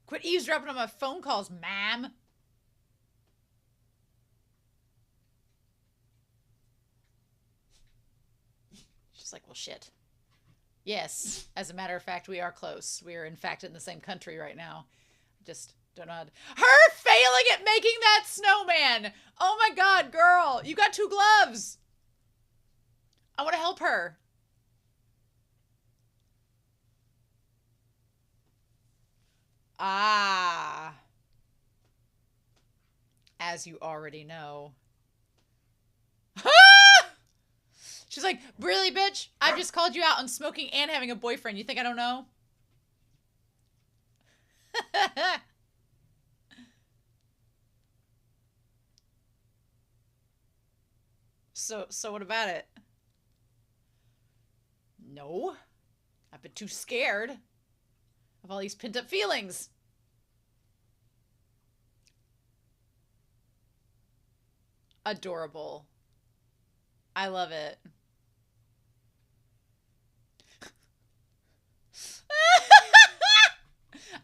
S1: Quit eavesdropping on my phone calls, ma'am. She's like, well, shit. Yes, as a matter of fact, we are close. We are, in fact, in the same country right now. Just don't know. Her failing at making that snowman. Oh my god, girl. You got two gloves. I want to help her. Ah. As you already know. She's like, really, bitch? I've just called you out on smoking and having a boyfriend. You think I don't know? So what about it? No. I've been too scared of all these pent up feelings. Adorable. I love it.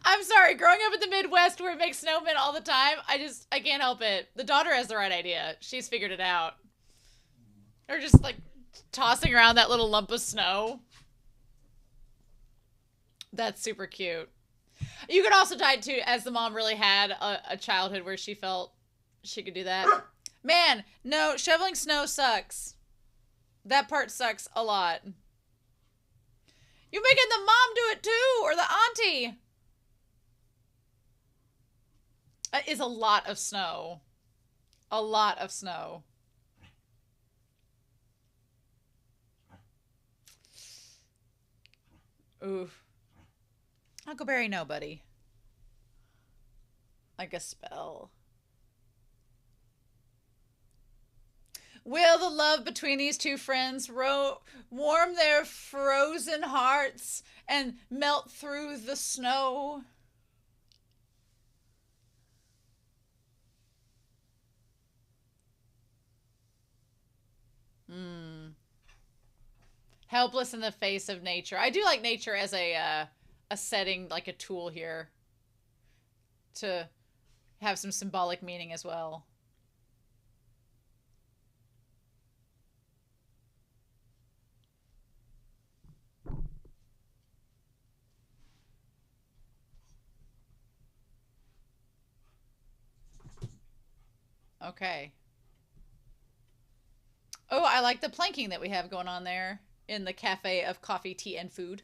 S1: I'm sorry, growing up in the Midwest where it makes snowmen all the time, I can't help it. The daughter has the right idea. She's figured it out. Or just like tossing around that little lump of snow. That's super cute. You could also tie it to, as the mom really had a childhood where she felt she could do that. Man, no, shoveling snow sucks. That part sucks a lot. You're making the mom do it too, or the auntie. It is a lot of snow. A lot of snow. Oof. Huckleberry, no, buddy. Like a spell. Will the love between these two friends warm their frozen hearts and melt through the snow? Hmm. Helpless in the face of nature. I do like nature as a setting, like a tool here. to have some symbolic meaning as well. Okay. Oh, I like the planking that we have going on there in the cafe of coffee, tea, and food.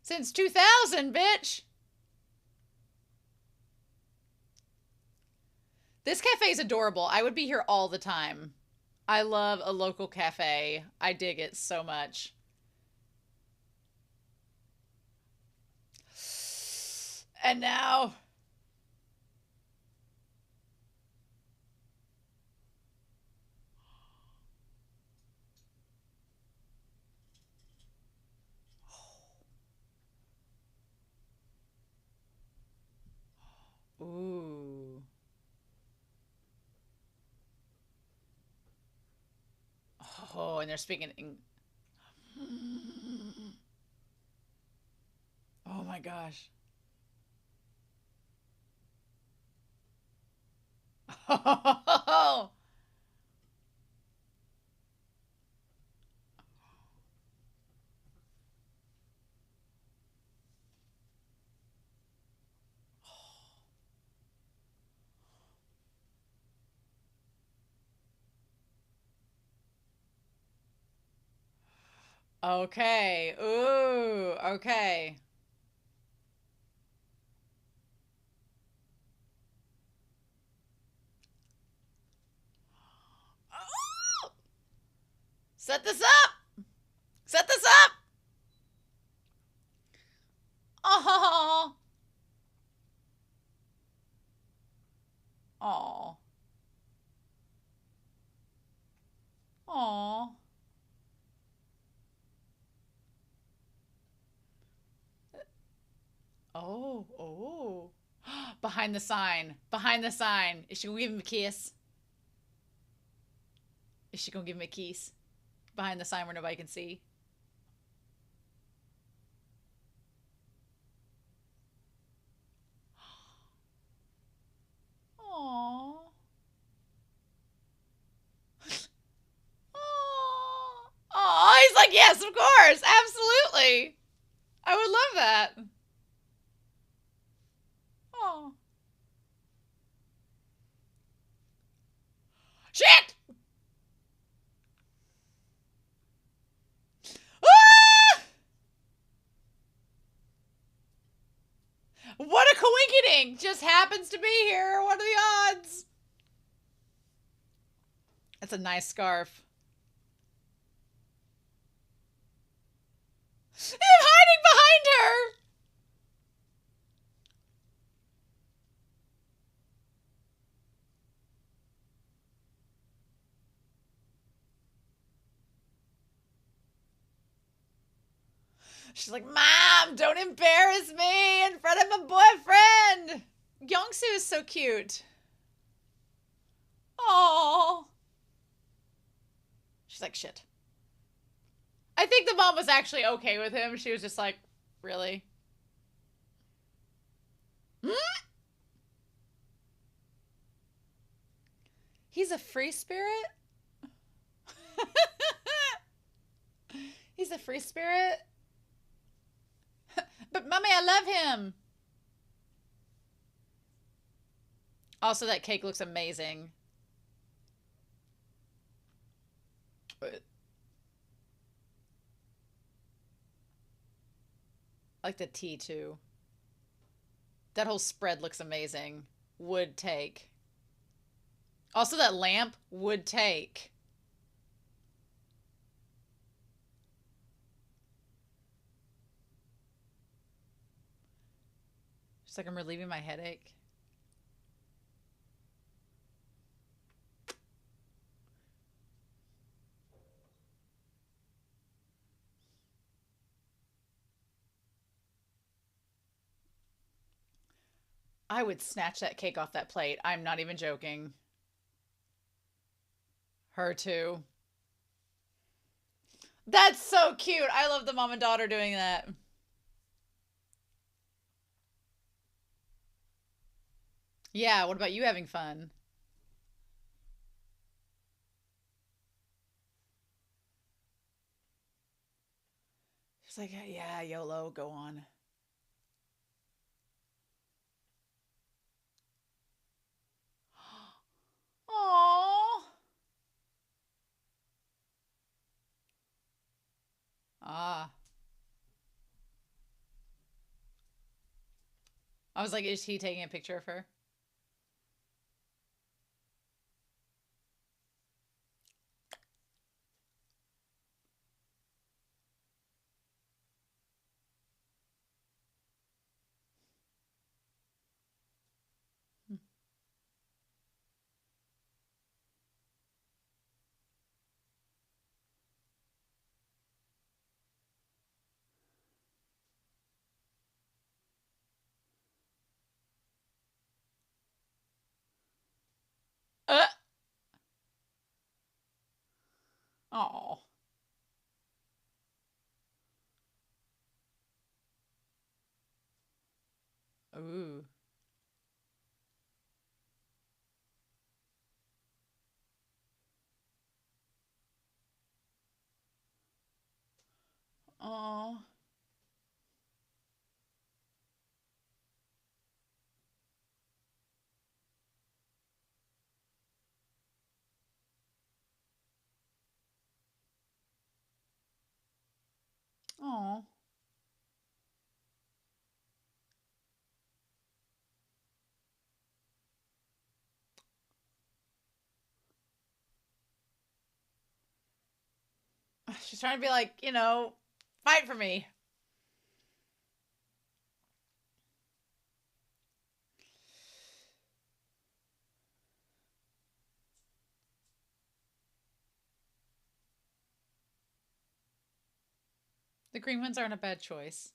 S1: Since 2000, bitch! This cafe is adorable. I would be here all the time. I love a local cafe. I dig it so much. And now... Ooh. Oh, and they're speaking in... Oh my gosh. Oh, okay. Ooh, okay. Oh! Set this up! Set this up! Oh. Oh. Oh. Oh. Oh. Behind the sign. Behind the sign. Is she gonna give him a kiss? Is she gonna give him a kiss? Behind the sign where nobody can see. Oh. Oh. Oh, he's like, yes, of course. Absolutely. I would love that. Oh. Shit! Ah! What a coinkydink! Just happens to be here. What are the odds? That's a nice scarf. Him hiding behind her! She's like, Mom, don't embarrass me in front of my boyfriend. Yongsoo is so cute. Oh. She's like, shit. I think the mom was actually okay with him. She was just like, really? Hmm? He's a free spirit? He's a free spirit? But mommy, I love him. Also, that cake looks amazing. I like the tea too. That whole spread looks amazing. Would take. Also, that lamp would take. Just like I'm relieving my headache. I would snatch that cake off that plate. I'm not even joking. Her too. That's so cute. I love the mom and daughter doing that. Yeah, what about you having fun? She's like, yeah, YOLO, go on. Aww. Ah. I was like, is he taking a picture of her? Uh. Oh. Ooh. Oh. Oh. She's trying to be like, fight for me. The green ones aren't a bad choice.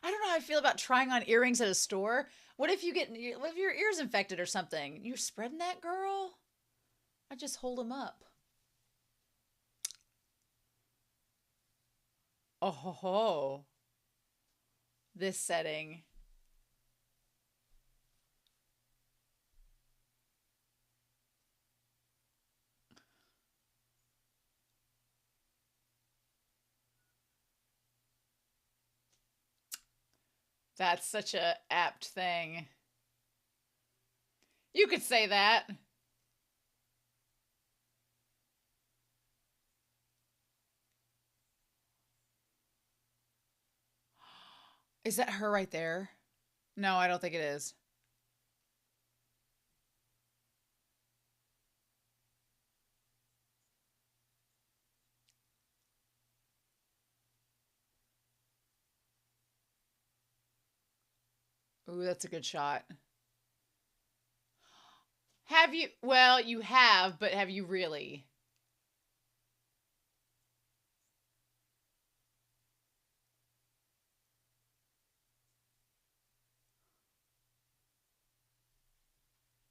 S1: I don't know how I feel about trying on earrings at a store. What if your ears infected or something? You're spreading that, girl? I just hold them up. Oh ho ho. This setting. That's such a apt thing. You could say that. Is that her right there? No, I don't think it is. Ooh, that's a good shot. Have you? Well, you have, but have you really?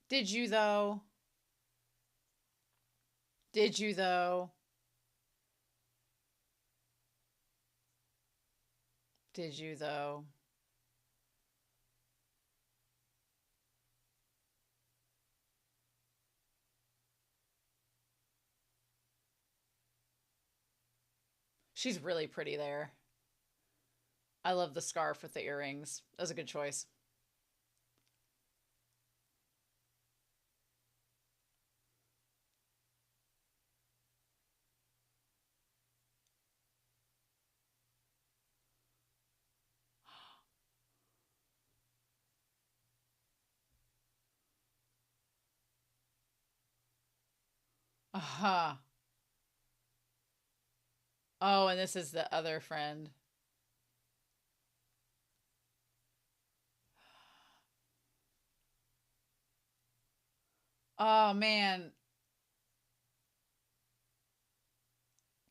S1: Did you though? Did you though? Did you though? She's really pretty there. I love the scarf with the earrings. That was a good choice. Uh-huh. Oh, and this is the other friend. Oh man.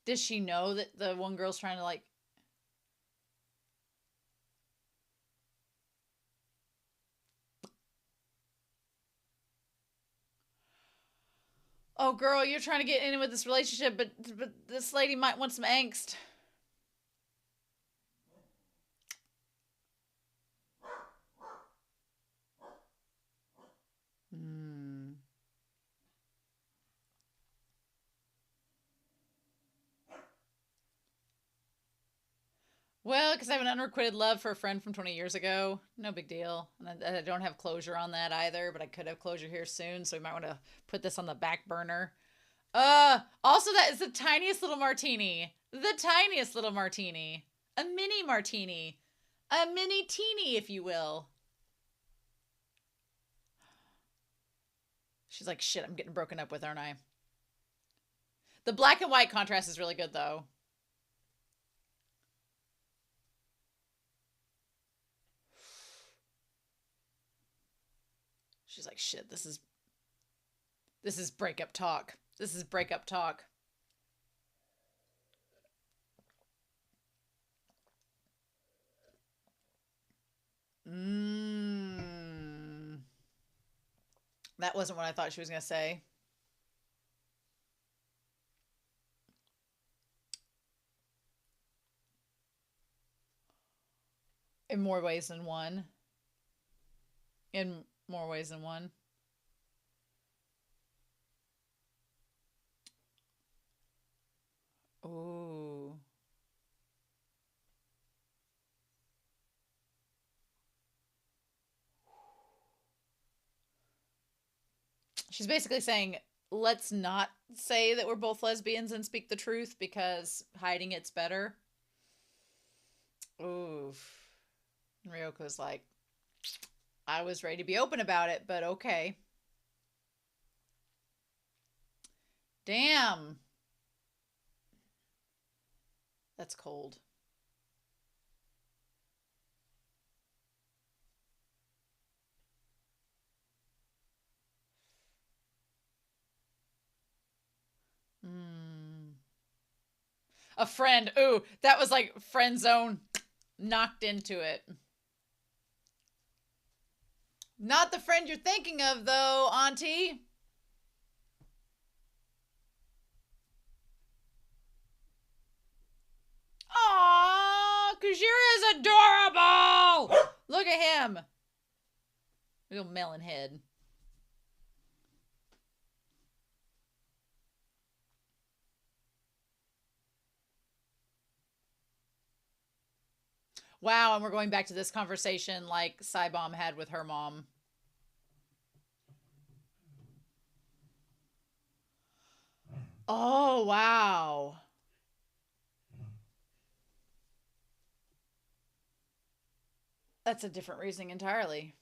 S1: Does she know that the one girl's trying to like Oh, girl, you're trying to get in with this relationship, but this lady might want some angst. Hmm. Well, because I have an unrequited love for a friend from 20 years ago. No big deal. And I don't have closure on that either, but I could have closure here soon, so we might want to put this on the back burner. Also that is the tiniest little martini. The tiniest little martini. A mini martini. A mini teeny, if you will. She's like, shit, I'm getting broken up with, aren't I? The black and white contrast is really good, though. She's like, shit, this is breakup talk. This is breakup talk. Mmm. That wasn't what I thought she was going to say. In more ways than one. In more ways than one. Ooh. She's basically saying, let's not say that we're both lesbians and speak the truth because hiding it's better. Oof. And Ryoko's like, I was ready to be open about it, but okay. Damn. That's cold. Mm. A friend. Ooh, that was like friend zone. Knocked into it. Not the friend you're thinking of, though, Auntie. Aww, Kujira is adorable. Look at him. Real melon head. Wow, and we're going back to this conversation like Saibom had with her mom. Oh, wow. That's a different reasoning entirely.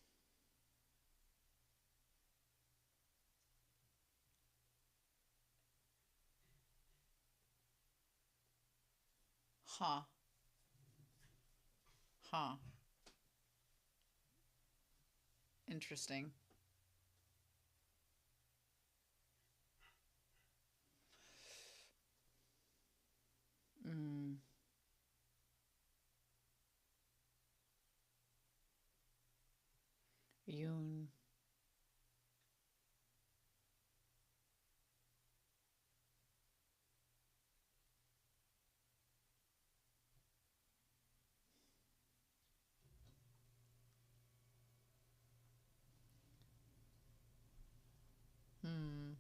S1: Huh. Huh. Interesting. Mm. Yoon. Hmm.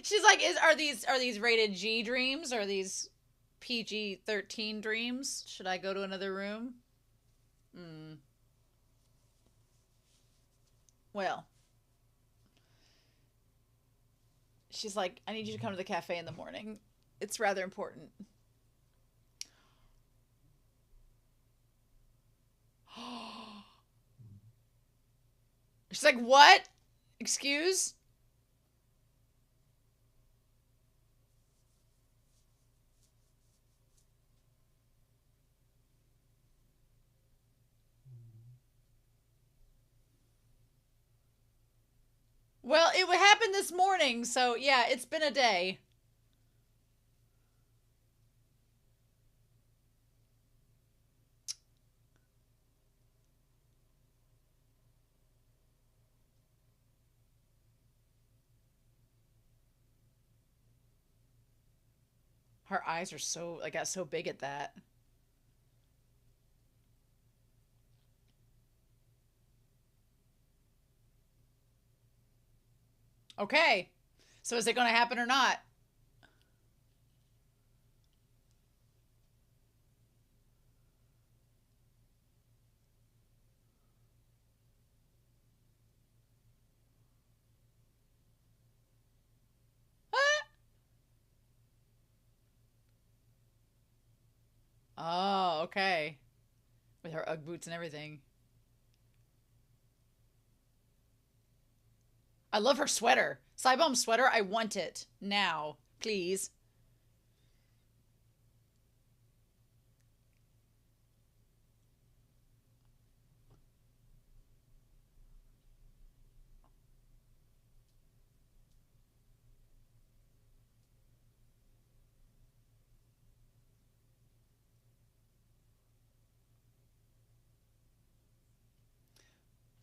S1: She's like, are these rated G dreams? Or are these PG-13 dreams? Should I go to another room? Hmm. Well, she's like, I need you to come to the cafe in the morning. It's rather important. She's like, what? Excuse? Well, it happened this morning, so yeah, it's been a day. Her eyes are so, I got so big at that. Okay. So is it going to happen or not? Oh, okay. With her Ugg boots and everything. I love her sweater. Cybom's sweater. I want it now, please.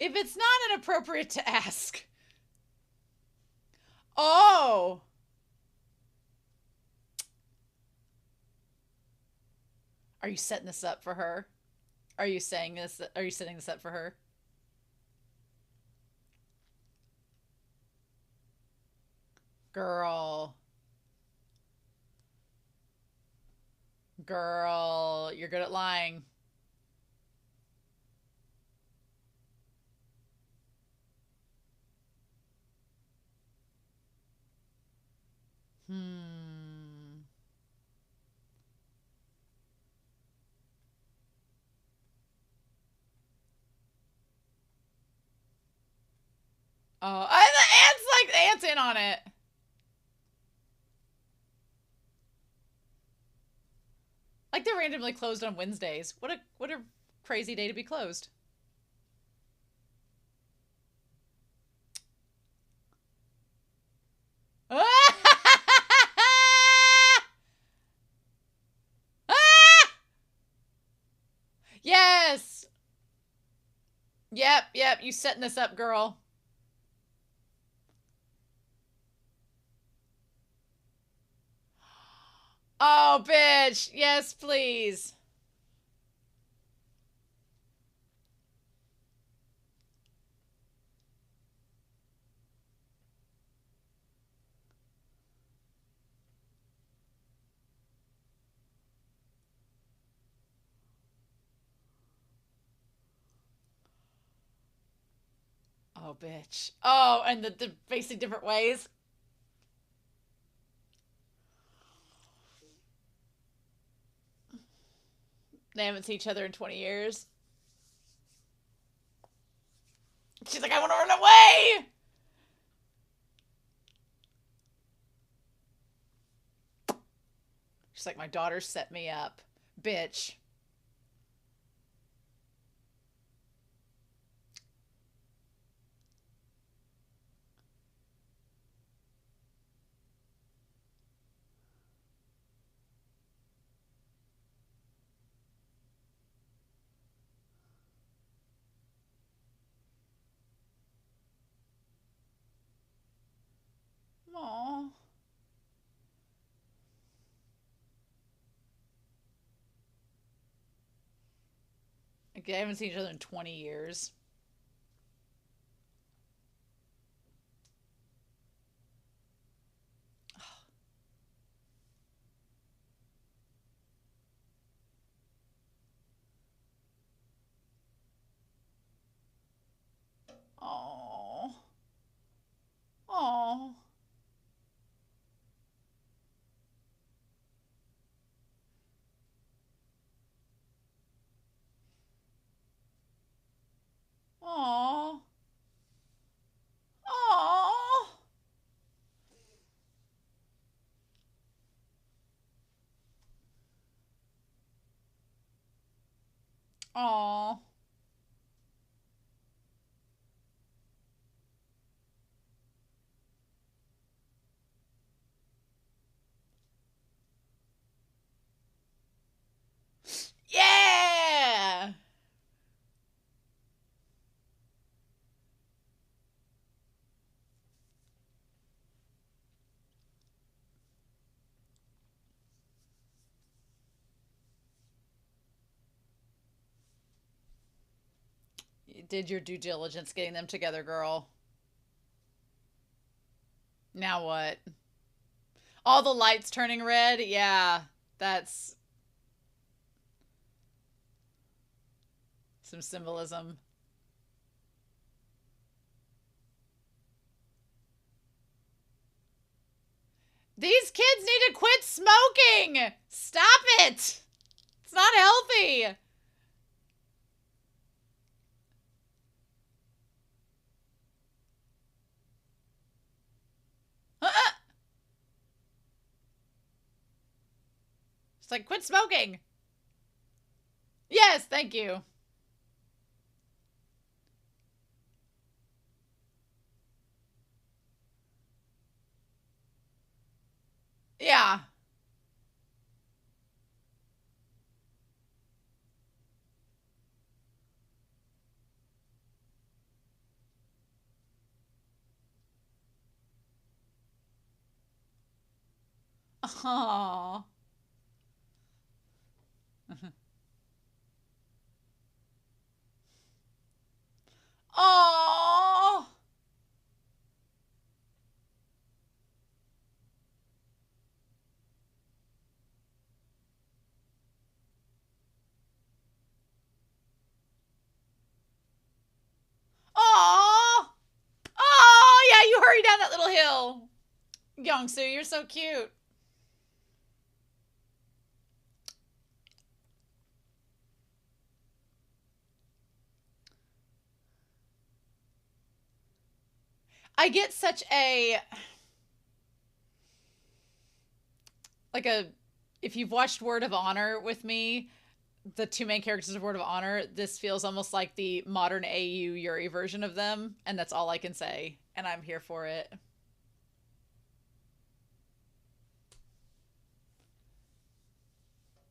S1: If it's not inappropriate to ask. Oh. Are you setting this up for her? Are you saying this? Are you setting this up for her? Girl. Girl. You're good at lying. Hmm. Oh, the ants in on it. Like they're randomly closed on Wednesdays. What a crazy day to be closed. Yes. Yep. You setting this up, girl. Oh, bitch. Yes, please. Oh, bitch. Oh, and the facing different ways. They haven't seen each other in 20 years. She's like, I want to run away. She's like, my daughter set me up. Bitch. Aw. Like, they haven't seen each other in 20 years. Oh. Oh. Oh. Oh. Oh. Yeah. did your due diligence getting them together, girl. Now what? All the lights turning red? Yeah, that's some symbolism. These kids need to quit smoking! Stop it! It's not healthy! It's like, quit smoking! Yes, thank you. Yeah. Aww. Aww. Aww. Oh, yeah, you hurry down that little hill. Youngsu, you're so cute. I get such a like a if you've watched Word of Honor with me, the two main characters of Word of Honor, this feels almost like the modern AU Yuri version of them, and that's all I can say, and I'm here for it.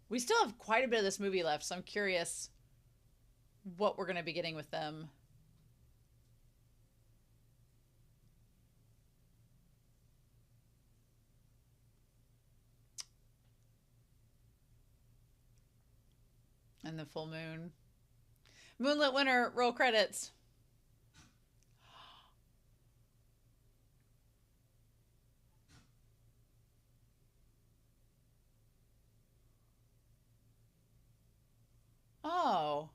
S1: We still have quite a bit of this movie left, so I'm curious what we're going to be getting with them. And the full moon. Moonlit winner, roll credits. Oh.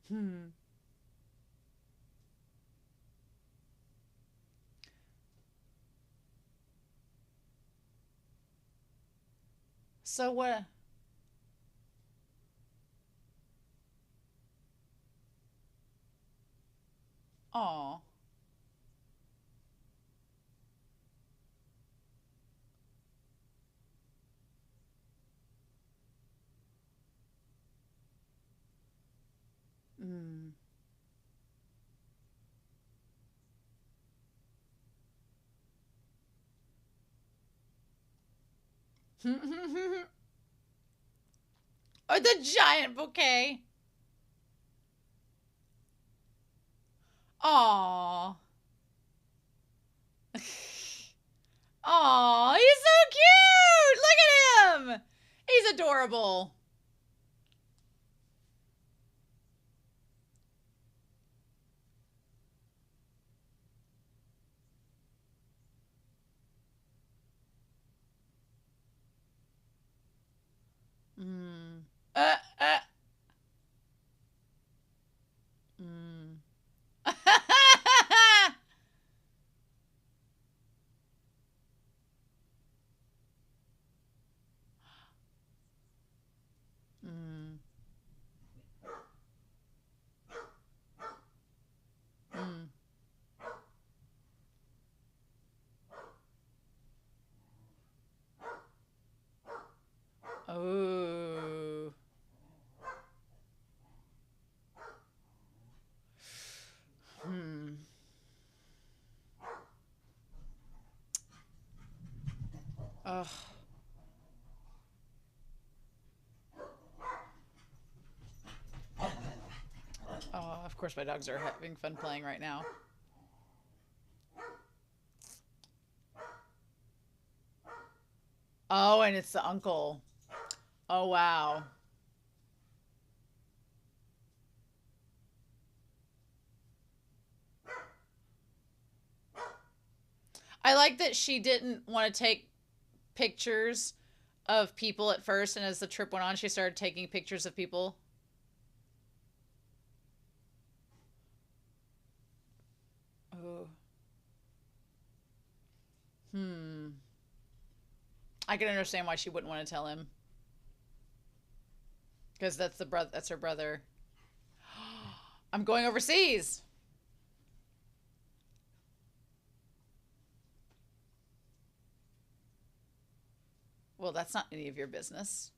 S1: Hmm. So what? Oh. Hmm. Or the giant bouquet. Aw. Aw, he's so cute! Look at him! He's adorable. Mm. Uh, uh. Mm. Mm. Mm. Oh. Hmm. Ugh. Oh, of course my dogs are having fun playing right now. Oh, and it's the uncle. Oh, wow. I like that she didn't want to take pictures of people at first, and as the trip went on, she started taking pictures of people. Oh. Hmm. I can understand why she wouldn't want to tell him. Because that's the brother. That's her brother. I'm going overseas. Well, that's not any of your business.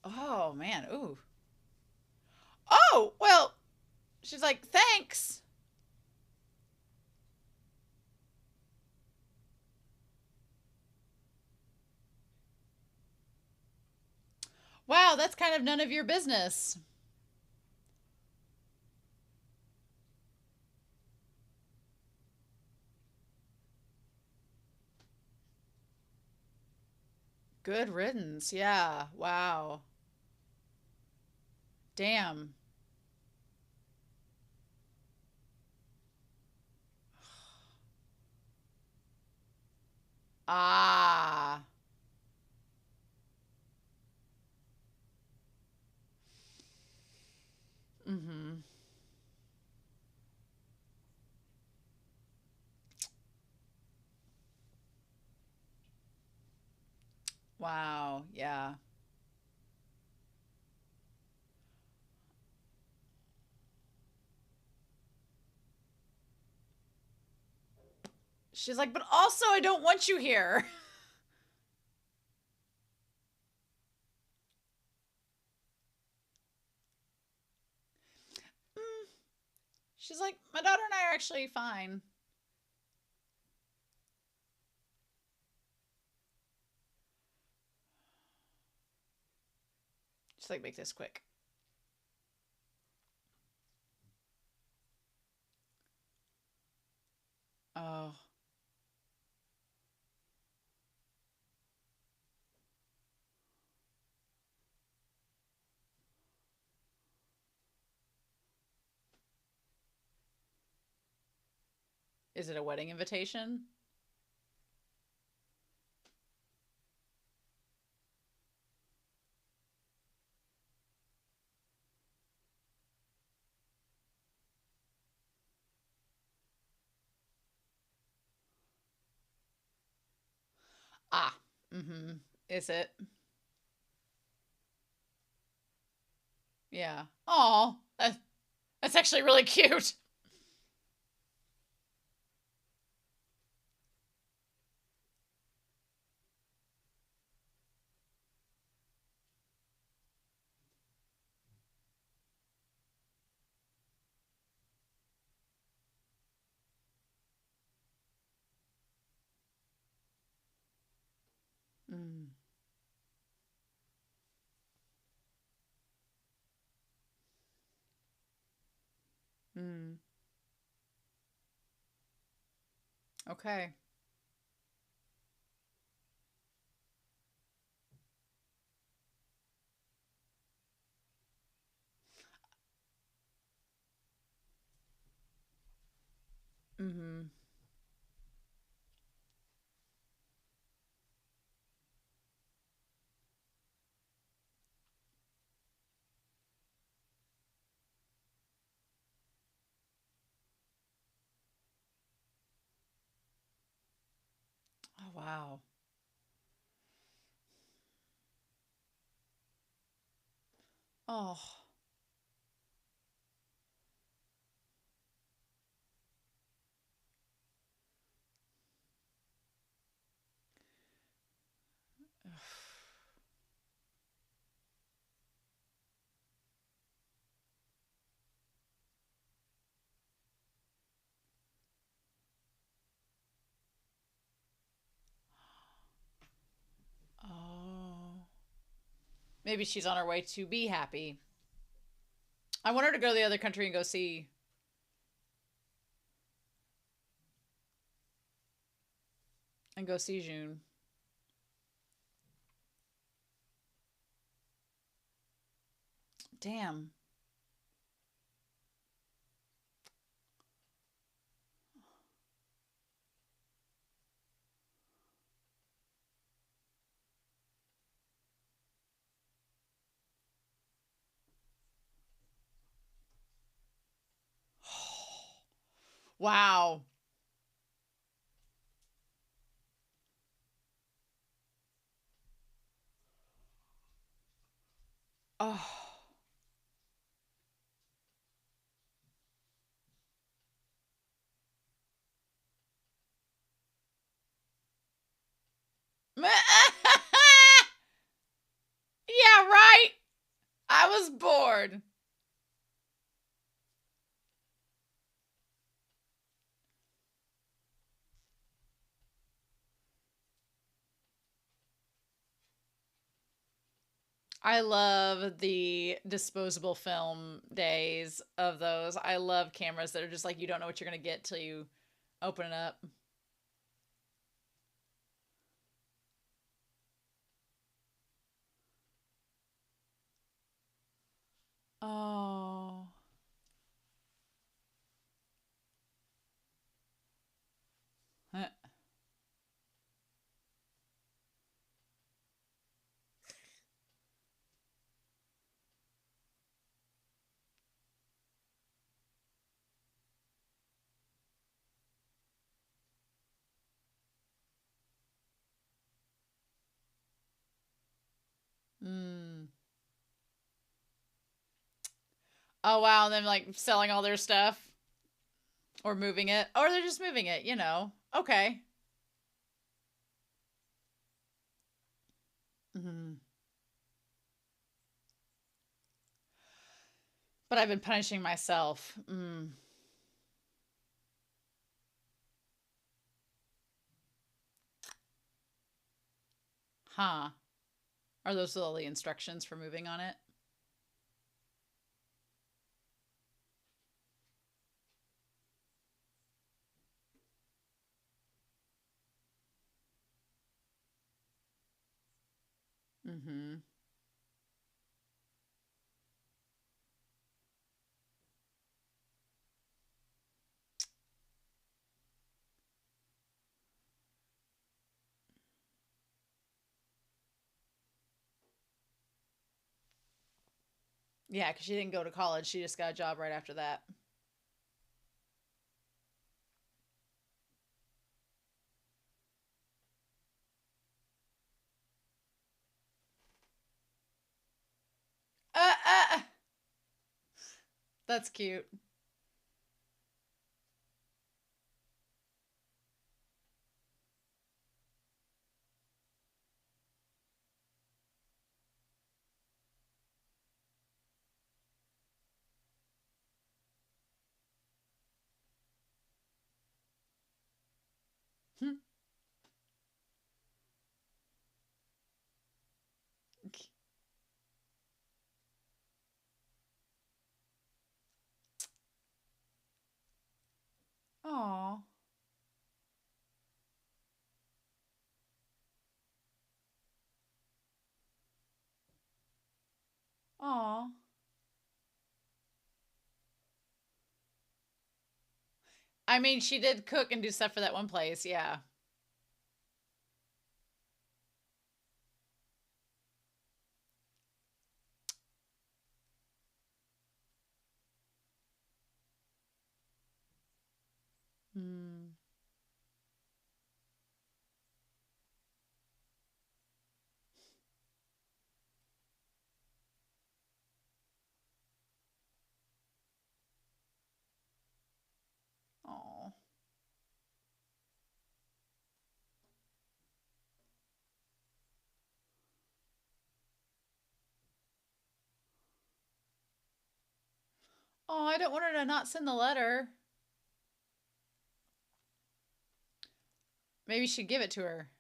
S1: Oh man. Ooh. Oh well. She's like, thanks. Wow, that's kind of none of your business. Good riddance. Yeah. Wow. Damn. Ah. Mm-hmm. Wow. Yeah. She's like, but also I don't want you here. Mm. She's like, my daughter and I are actually fine. She's like, make this quick. Oh. Is it a wedding invitation? Ah. Mm-hmm. Is it? Yeah. Oh, that's actually really cute. Mm. Mm. Okay. Mm-hmm. Oh, wow. Oh. Oh. Maybe she's on her way to be happy. I want her to go to the other country and go see. And go see June. Damn. Wow. Oh. Yeah, right. I was bored. I love the disposable film days of those. I love cameras that are just like you don't know what you're going to get till you open it up. Oh. Mm. Oh wow, and then like selling all their stuff or moving it, or they're just moving it, you know. Okay. Mm. But I've been punishing myself. Mm. Huh. Are those all the instructions for moving on it? Mm-hmm. Yeah, because she didn't go to college. She just got a job right after that. Uh, uh, that's cute. Aw. Aw. I mean, she did cook and do stuff for that one place. Yeah. Mm. Aw. Oh, I don't want her to not send the letter. Maybe she'd give it to her.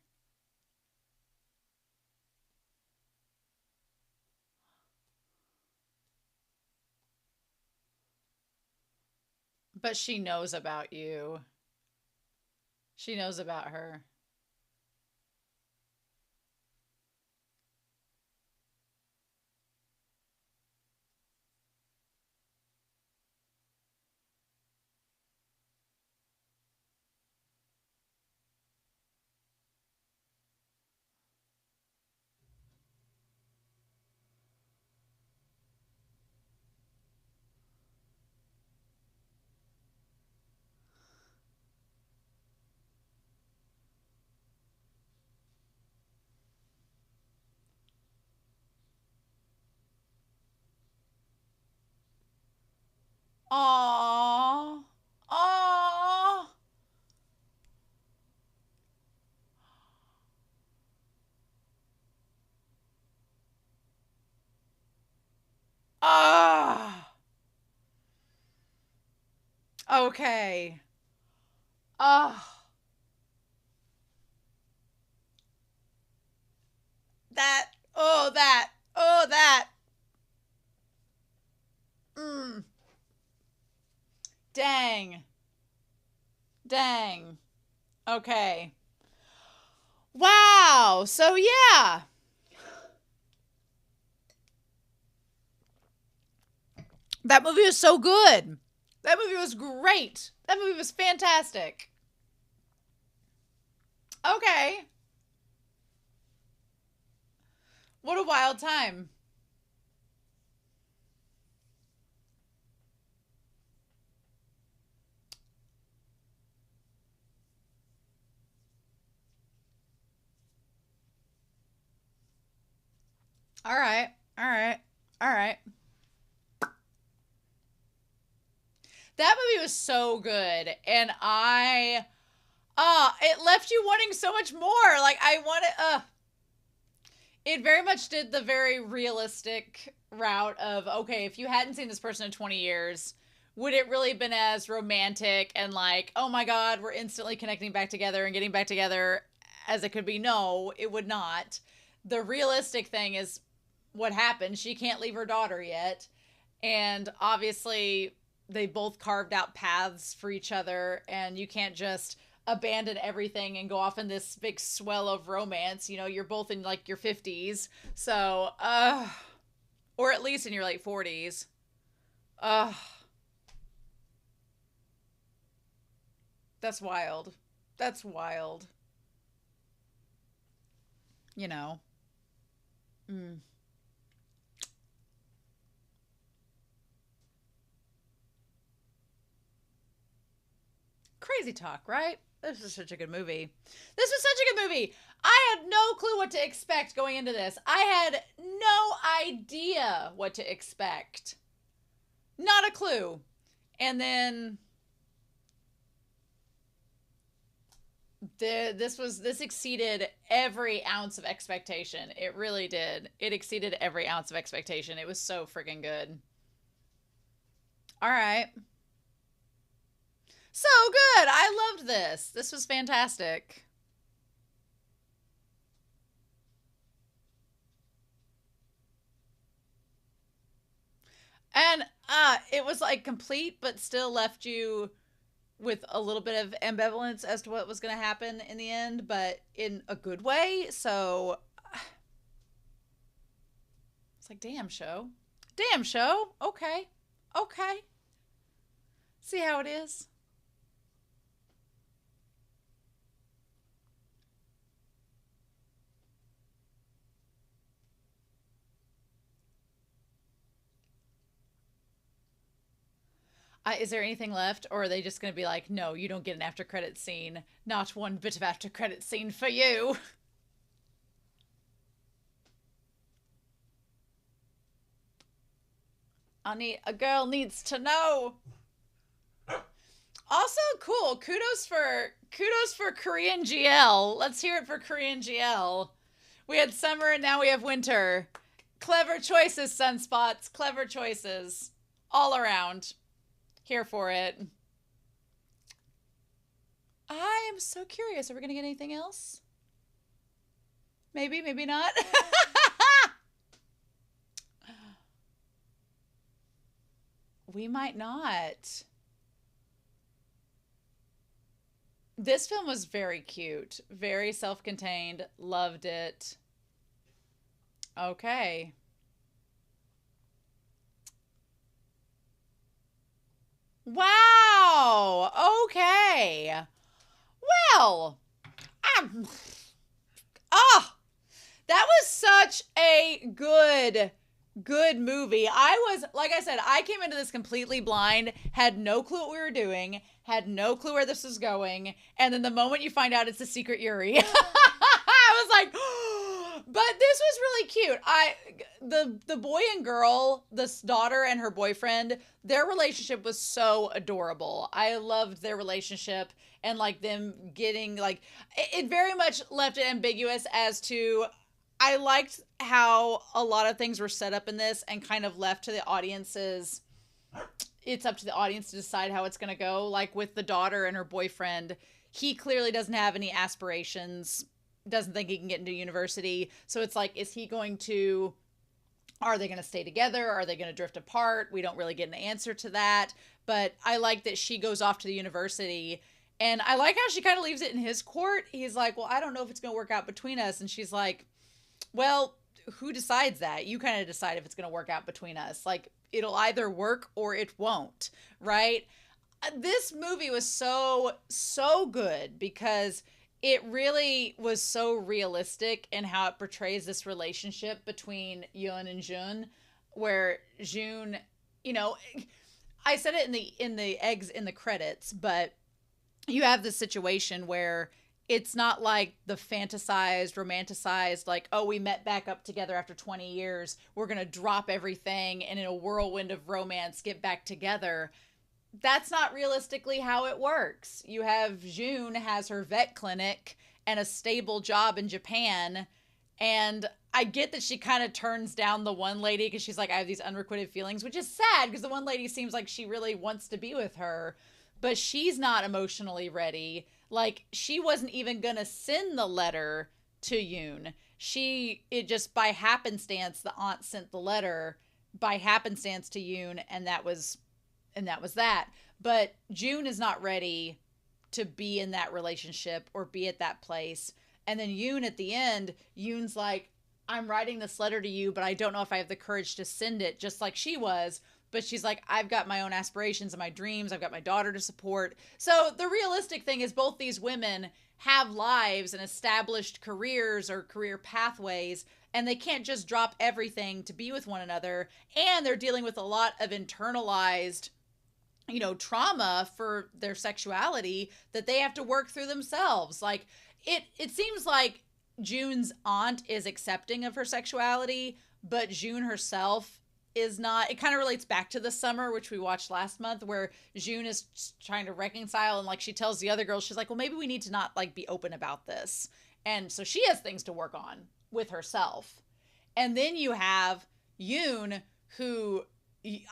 S1: But she knows about you. She knows about her. Aww. Aww. Ah. Okay. Ah. That. Oh, that. Oh, that. Mm. Dang. Dang. Okay. Wow. So, yeah. That movie was so good. That movie was great. That movie was fantastic. Okay. What a wild time. All right. All right. All right. That movie was so good. And it left you wanting so much more. Like, I wanted, it very much did the very realistic route of, okay, if you hadn't seen this person in 20 years, would it really have been as romantic and like, oh my God, we're instantly connecting back together and getting back together as it could be? No, it would not. The realistic thing is what happened. She can't leave her daughter yet. And obviously, they both carved out paths for each other, and you can't just abandon everything and go off in this big swell of romance. You know, you're both in like your 50s. So, or at least in your late 40s. Uh, that's wild. That's wild. You know. Mm. Crazy talk, right? This is such a good movie. This was such a good movie. I had no clue what to expect going into this. I had no idea what to expect. Not a clue. And then this exceeded every ounce of expectation. It really did. It exceeded every ounce of expectation. It was so freaking good. All right. So good. I loved this. This was fantastic. And it was like complete but still left you with a little bit of ambivalence as to what was going to happen in the end, but in a good way. So it's like, damn show. Damn show. Okay. Okay. See how it is. Is there anything left, or are they just going to be like, no, you don't get an after credit scene? Not one bit of after credit scene for you. A girl needs to know. Also, cool. Kudos for Korean GL. Let's hear it for Korean GL. We had summer and now we have winter. Clever choices, Sunspots. Clever choices. All around. Here for it. I am so curious. Are we going to get anything else? Maybe, maybe not. We might not. This film was very cute, very self contained. Loved it. Okay. Wow. Okay. Well, um, ah, that was such a good movie. I was, like I said, I came into this completely blind, had no clue what we were doing, had no clue where this was going, and then the moment you find out it's the secret Yuri, I was like, But this was really cute. The boy and girl, this daughter and her boyfriend, their relationship was so adorable. I loved their relationship, and like them getting like it very much left it ambiguous as to, I liked how a lot of things were set up in this and kind of left to the audiences. It's up to the audience to decide how it's going to go. Like with the daughter and her boyfriend, he clearly doesn't have any aspirations, doesn't think he can get into university. So it's like, is he going to, are they going to stay together? Are they going to drift apart? We don't really get an answer to that. But I like that she goes off to the university, and I like how she kind of leaves it in his court. He's like, well, I don't know if it's going to work out between us. And she's like, well, who decides that? You kind of decide if it's going to work out between us. Like, it'll either work or it won't, right? This movie was so good because it really was so realistic in how it portrays this relationship between Yoon and Jun, where Jun, you know, I said it in the eggs in the credits, but you have this situation where it's not like the fantasized, romanticized, like, oh, we met back up together after 20 years. We're going to drop everything and in a whirlwind of romance get back together. That's not realistically how it works. You have June has her vet clinic and a stable job in Japan. And I get that she kind of turns down the one lady because she's like, I have these unrequited feelings, which is sad because the one lady seems like she really wants to be with her, but she's not emotionally ready. Like, she wasn't even going to send the letter to Yoon. It just by happenstance, the aunt sent the letter by happenstance to Yoon, and that was that. But June is not ready to be in that relationship or be at that place. And then Yoon at the end, Yoon's like, I'm writing this letter to you, but I don't know if I have the courage to send it, just like she was. But she's like, I've got my own aspirations and my dreams. I've got my daughter to support. So the realistic thing is both these women have lives and established careers or career pathways, and they can't just drop everything to be with one another. And they're dealing with a lot of internalized, you know, trauma for their sexuality that they have to work through themselves. Like, it seems like June's aunt is accepting of her sexuality, but June herself is not. It kind of relates back to the summer, which we watched last month, where June is trying to reconcile, and like she tells the other girls, she's like, well, maybe we need to not like be open about this. And so she has things to work on with herself. And then you have Yoon, who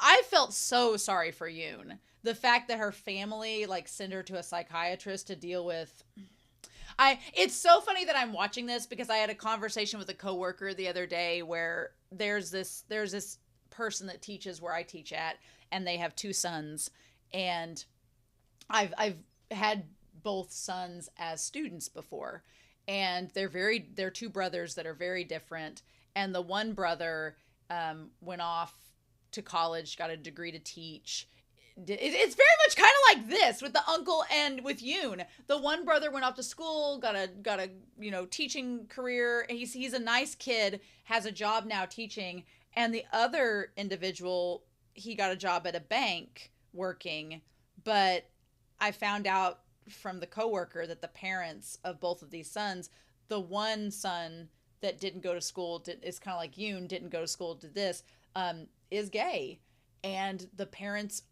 S1: I felt so sorry for Yoon. The fact that her family like send her to a psychiatrist to deal with. It's so funny that I'm watching this because I had a conversation with a coworker the other day where there's this person that teaches where I teach at, and they have two sons, and I've had both sons as students before, and they're two brothers that are very different. And the one brother went off to college, got a degree to teach. It's very much kind of like this with the uncle and with Yoon. The one brother went off to school, got a you know, teaching career. He's a nice kid, has a job now teaching. And the other individual, he got a job at a bank working. But I found out from the coworker that the parents of both of these sons, the one son that didn't go to school, is kind of like Yoon, didn't go to school, did this, is gay. And the parents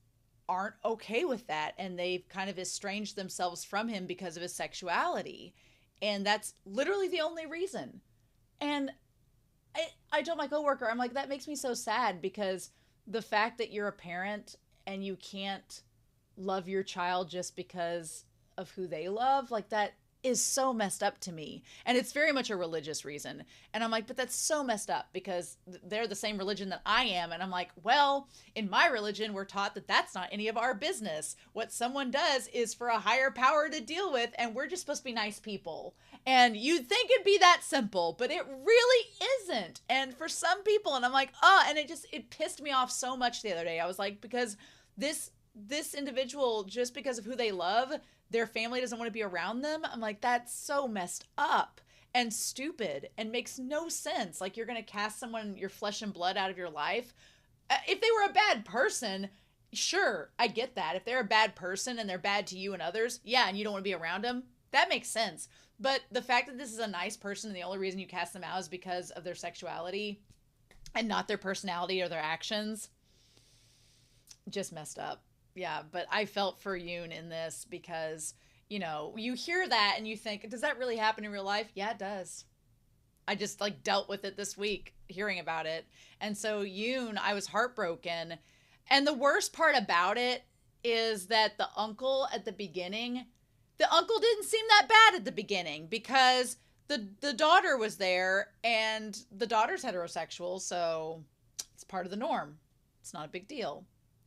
S1: aren't okay with that. And they've kind of estranged themselves from him because of his sexuality. And that's literally the only reason. And I told my coworker, I'm like, that makes me so sad, because the fact that you're a parent and you can't love your child just because of who they love, like, that is so messed up to me. And it's very much a religious reason. And I'm like, but that's so messed up because they're the same religion that I am. And I'm like, well, in my religion, we're taught that that's not any of our business. What someone does is for a higher power to deal with, and we're just supposed to be nice people. And you'd think it'd be that simple, but it really isn't. And for some people, and I'm like, and it pissed me off so much the other day. I was like, because this individual, just because of who they love, their family doesn't want to be around them. I'm like, that's so messed up and stupid and makes no sense. Like, you're going to cast someone, your flesh and blood, out of your life. If they were a bad person, sure, I get that. If they're a bad person and they're bad to you and others, yeah, and you don't want to be around them, That makes sense. But the fact that this is a nice person and the only reason you cast them out is because of their sexuality and not their personality or their actions, just messed up. Yeah, but I felt for Yoon in this because, you hear that and you think, does that really happen in real life? Yeah, it does. I just like dealt with it this week hearing about it. And so Yoon, I was heartbroken. And the worst part about it is that the uncle didn't seem that bad at the beginning because the daughter was there and the daughter's heterosexual, so it's part of the norm. It's not a big deal.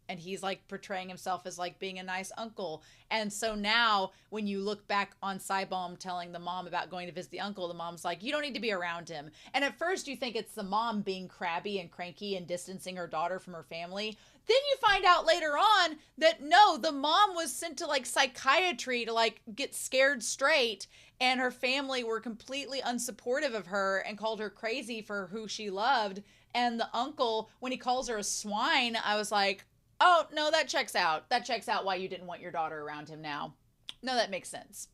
S1: And he's like portraying himself as like being a nice uncle. And so now when you look back on Saibom telling the mom about going to visit the uncle, the mom's like, you don't need to be around him. And at first you think it's the mom being crabby and cranky and distancing her daughter from her family. Then you find out later on that no, the mom was sent to like psychiatry to like get scared straight, and her family were completely unsupportive of her and called her crazy for who she loved. And the uncle, when he calls her a swine, I was like, oh, no, that checks out. That checks out why you didn't want your daughter around him now. No, that makes sense.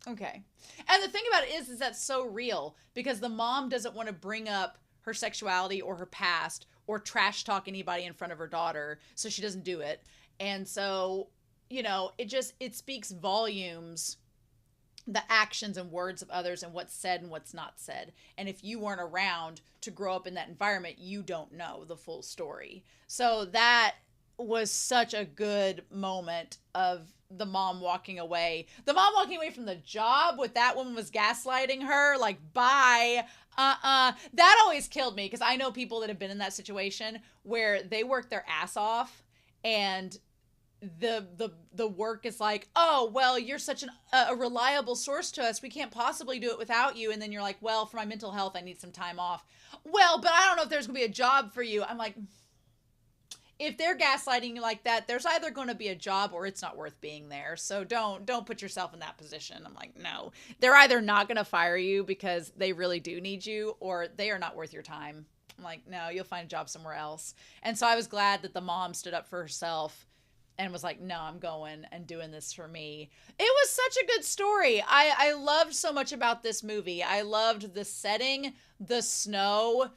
S1: Okay. And the thing about it is that's so real because the mom doesn't want to bring up her sexuality or her past or trash talk anybody in front of her daughter, so she doesn't do it. And so, it speaks volumes, the actions and words of others and what's said and what's not said. And if you weren't around to grow up in that environment, you don't know the full story. So that was such a good moment of the mom walking away. The mom walking away from the job with that woman was gaslighting her, like, bye. That always killed me because I know people that have been in that situation where they work their ass off and the work is like, oh, well, you're such a reliable source to us. We can't possibly do it without you. And then you're like, well, for my mental health, I need some time off. Well, but I don't know if there's going to be a job for you. I'm like, if they're gaslighting you like that, there's either going to be a job or it's not worth being there. So don't put yourself in that position. I'm like, no, they're either not going to fire you because they really do need you, or they are not worth your time. I'm like, no, you'll find a job somewhere else. And so I was glad that the mom stood up for herself and was like, no, I'm going and doing this for me. It was such a good story. I loved so much about this movie. I loved the setting, the snow.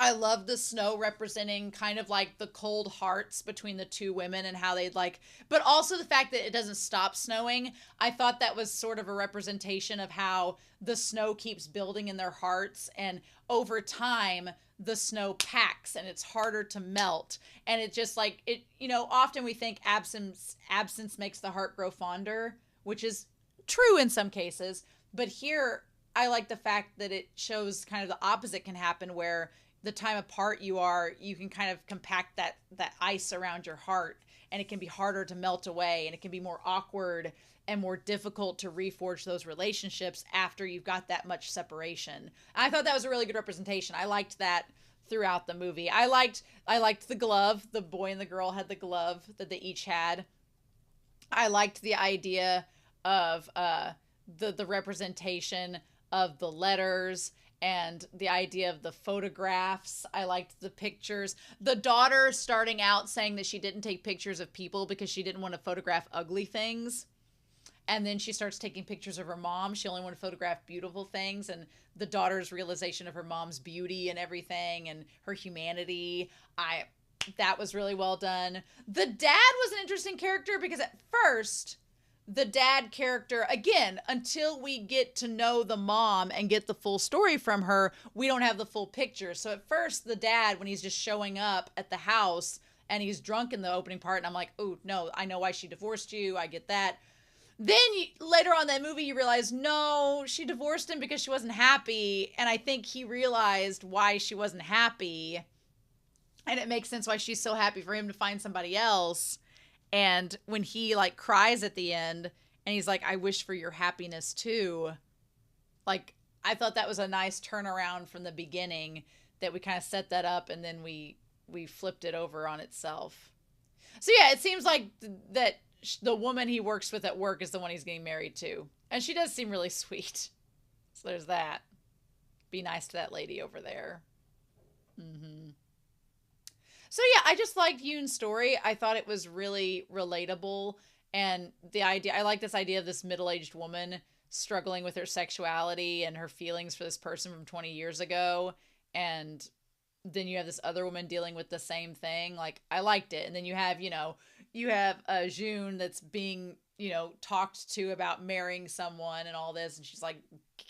S1: I love the snow representing kind of like the cold hearts between the two women and how they'd like, but also the fact that it doesn't stop snowing. I thought that was sort of a representation of how the snow keeps building in their hearts, and over time the snow packs and it's harder to melt. And it just like it, often we think absence makes the heart grow fonder, which is true in some cases. But here I like the fact that it shows kind of the opposite can happen, where the time apart you can kind of compact that ice around your heart, and it can be harder to melt away, and it can be more awkward and more difficult to reforge those relationships after you've got that much separation. I thought that was a really good representation. I liked that throughout the movie. I liked the glove. The boy and the girl had the glove that they each had. I liked the idea of the representation of the letters and the idea of the photographs. I liked the pictures. The daughter starting out saying that she didn't take pictures of people because she didn't want to photograph ugly things. And then she starts taking pictures of her mom. She only wanted to photograph beautiful things. And the daughter's realization of her mom's beauty and everything and her humanity. That was really well done. The dad was an interesting character because at first, the dad character, again, until we get to know the mom and get the full story from her, we don't have the full picture. So at first, the dad, when he's just showing up at the house and he's drunk in the opening part, and I'm like, oh, no, I know why she divorced you. I get that. Then later on in that movie, you realize, no, she divorced him because she wasn't happy. And I think he realized why she wasn't happy. And it makes sense why she's so happy for him to find somebody else. And when he like cries at the end and he's like, I wish for your happiness too. Like, I thought that was a nice turnaround from the beginning, that we kind of set that up and then we flipped it over on itself. So yeah, it seems like that the woman he works with at work is the one he's getting married to. And she does seem really sweet. So there's that. Be nice to that lady over there. Mm-hmm. So yeah, I just liked Yoon's story. I thought it was really relatable, And the idea, I like this idea of this middle-aged woman struggling with her sexuality and her feelings for this person from 20 years ago. And then you have this other woman dealing with the same thing. Like, I liked it. And then you have, you have June that's being, talked to about marrying someone and all this. And she's like,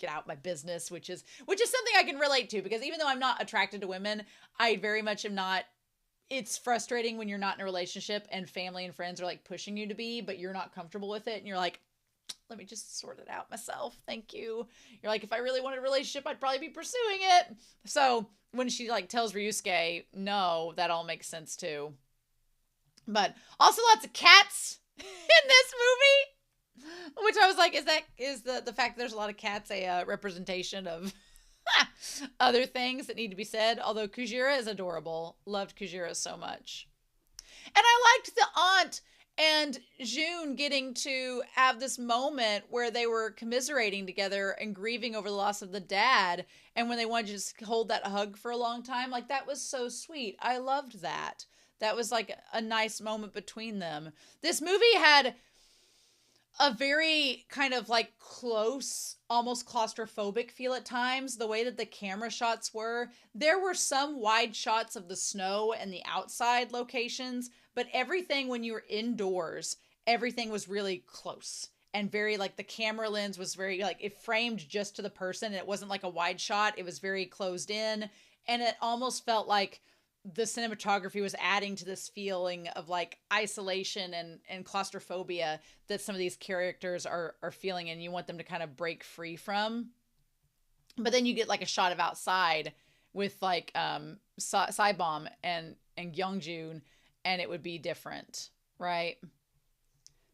S1: get out my business, which is something I can relate to, because even though I'm not attracted to women, I very much am not. It's frustrating when you're not in a relationship and family and friends are like pushing you to be, but you're not comfortable with it. And you're like, let me just sort it out myself. Thank you. You're like, if I really wanted a relationship, I'd probably be pursuing it. So when she like tells Ryusuke, no, that all makes sense too. But also lots of cats in this movie, which I was like, is the fact that there's a lot of cats a representation of other things that need to be said? Although Kujira is adorable. Loved Kujira so much. And I liked the aunt and June getting to have this moment where they were commiserating together and grieving over the loss of the dad. And when they wanted to just hold that hug for a long time, like, that was so sweet. I loved that. That was like a nice moment between them. This movie had a very kind of like close, almost claustrophobic feel at times. The way that the camera shots were, there were some wide shots of the snow and the outside locations, but everything when you were indoors, everything was really close and very like the camera lens was very like it framed just to the person. And it wasn't like a wide shot. It was very closed in, and it almost felt like the cinematography was adding to this feeling of like isolation and claustrophobia that some of these characters are feeling, and you want them to kind of break free from. But then you get like a shot of outside with like Saibom and Gyeongjun, and it would be different, right?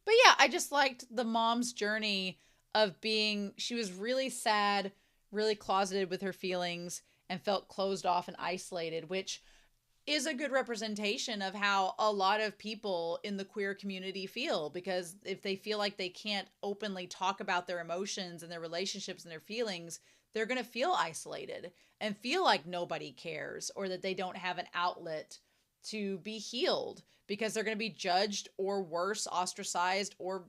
S1: But yeah, I just liked the mom's journey of she was really sad, really closeted with her feelings, and felt closed off and isolated, which is a good representation of how a lot of people in the queer community feel, because if they feel like they can't openly talk about their emotions and their relationships and their feelings, they're going to feel isolated and feel like nobody cares, or that they don't have an outlet to be healed because they're going to be judged or worse, ostracized or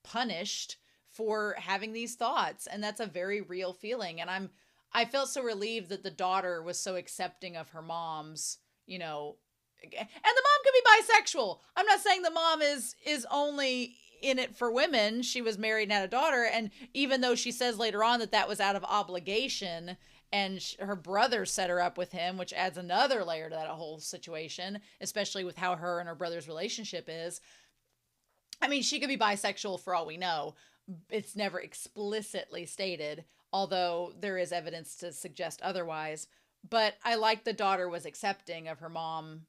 S1: punished for having these thoughts. And that's a very real feeling. And I felt so relieved that the daughter was so accepting of her mom's, and the mom could be bisexual. I'm not saying the mom is only in it for women. She was married and had a daughter. And even though she says later on that was out of obligation, and her brother set her up with him, which adds another layer to that whole situation, especially with how her and her brother's relationship is. I mean, she could be bisexual for all we know. It's never explicitly stated, although there is evidence to suggest otherwise. But I like the daughter was accepting of her mom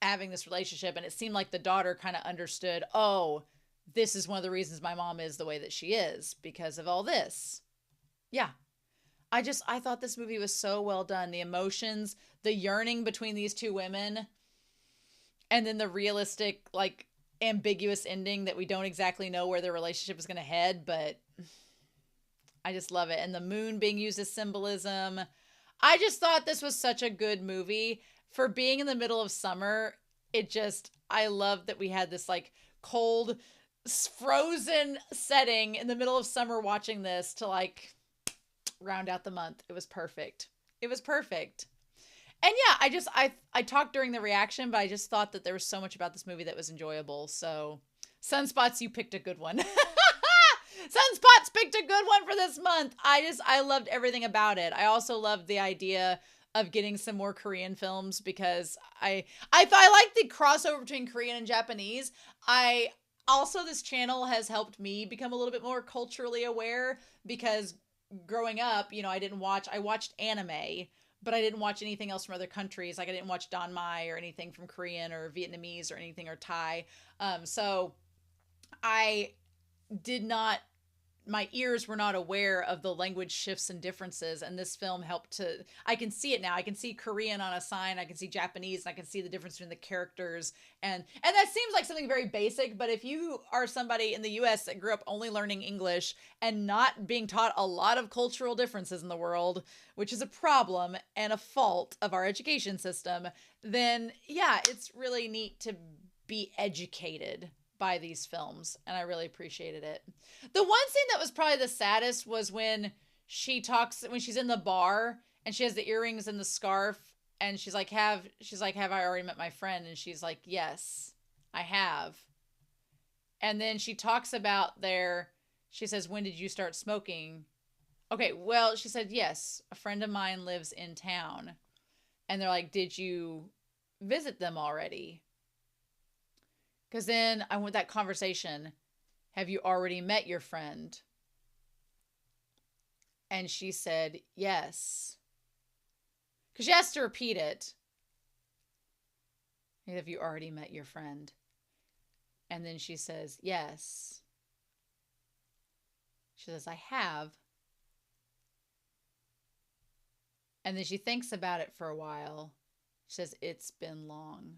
S1: having this relationship. And it seemed like the daughter kind of understood, oh, this is one of the reasons my mom is the way that she is, because of all this. Yeah. I thought this movie was so well done. The emotions, the yearning between these two women, and then the realistic, like, ambiguous ending that we don't exactly know where their relationship is going to head, but I just love it. And the moon being used as symbolism. I just thought this was such a good movie for being in the middle of summer. I love that we had this like cold, frozen setting in the middle of summer watching this to like round out the month. It was perfect. It was perfect. And yeah, I talked during the reaction, but I just thought that there was so much about this movie that was enjoyable. So Sunspots, you picked a good one. Sunspots picked a good one for this month. I loved everything about it. I also loved the idea of getting some more Korean films, because I like the crossover between Korean and Japanese. This channel has helped me become a little bit more culturally aware, because growing up, I watched anime, but I didn't watch anything else from other countries. Like I didn't watch Danmai or anything from Korean or Vietnamese or anything, or Thai. So I did not, my ears were not aware of the language shifts and differences. And this film helped I can see it now. I can see Korean on a sign. I can see Japanese, and I can see the difference between the characters. And that seems like something very basic, but if you are somebody in the US that grew up only learning English and not being taught a lot of cultural differences in the world, which is a problem and a fault of our education system, then yeah, it's really neat to be educated by these films, and I really appreciated it. The one scene that was probably the saddest was when when she's in the bar and she has the earrings and the scarf, and have I already met my friend? And she's like, yes, I have. And then she talks about she says, when did you start smoking? Okay, well, she said, yes, a friend of mine lives in town. And they're like, did you visit them already? Because then I want that conversation. Have you already met your friend? And she said, yes. Because she has to repeat it. Have you already met your friend? And then she says, yes. She says, I have. And then she thinks about it for a while. She says, it's been long.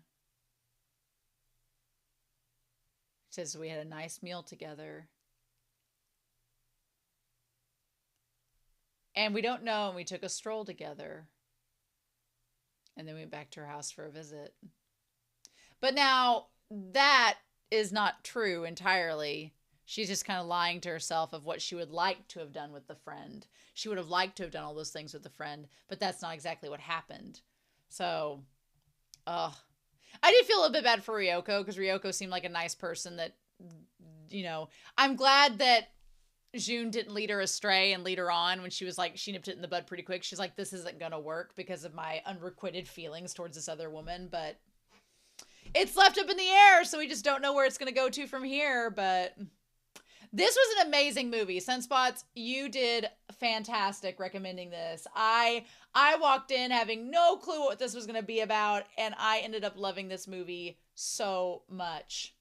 S1: She says, we had a nice meal together. And we don't know, and we took a stroll together. And then we went back to her house for a visit. But now, that is not true entirely. She's just kind of lying to herself of what she would like to have done with the friend. She would have liked to have done all those things with the friend, but that's not exactly what happened. So, I did feel a little bit bad for Ryoko, because Ryoko seemed like a nice person that, I'm glad that June didn't lead her astray and lead her on when she was like, she nipped it in the bud pretty quick. She's like, this isn't going to work because of my unrequited feelings towards this other woman, but it's left up in the air, so we just don't know where it's going to go to from here. But this was an amazing movie. Sunspots, you did fantastic recommending this. I walked in having no clue what this was going to be about, and I ended up loving this movie so much.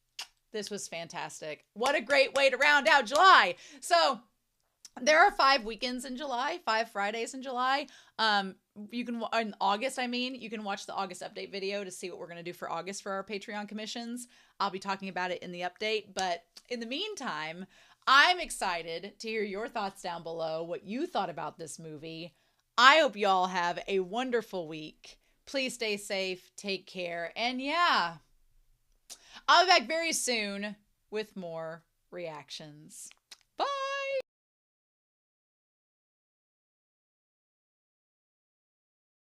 S1: This was fantastic. What a great way to round out July. So there are 5 weekends in July, 5 Fridays in July. You can, in August, you can watch the August update video to see what we're going to do for August for our Patreon commissions. I'll be talking about it in the update. But in the meantime, I'm excited to hear your thoughts down below, what you thought about this movie. I hope you all have a wonderful week. Please stay safe, take care, and yeah, I'll be back very soon with more reactions.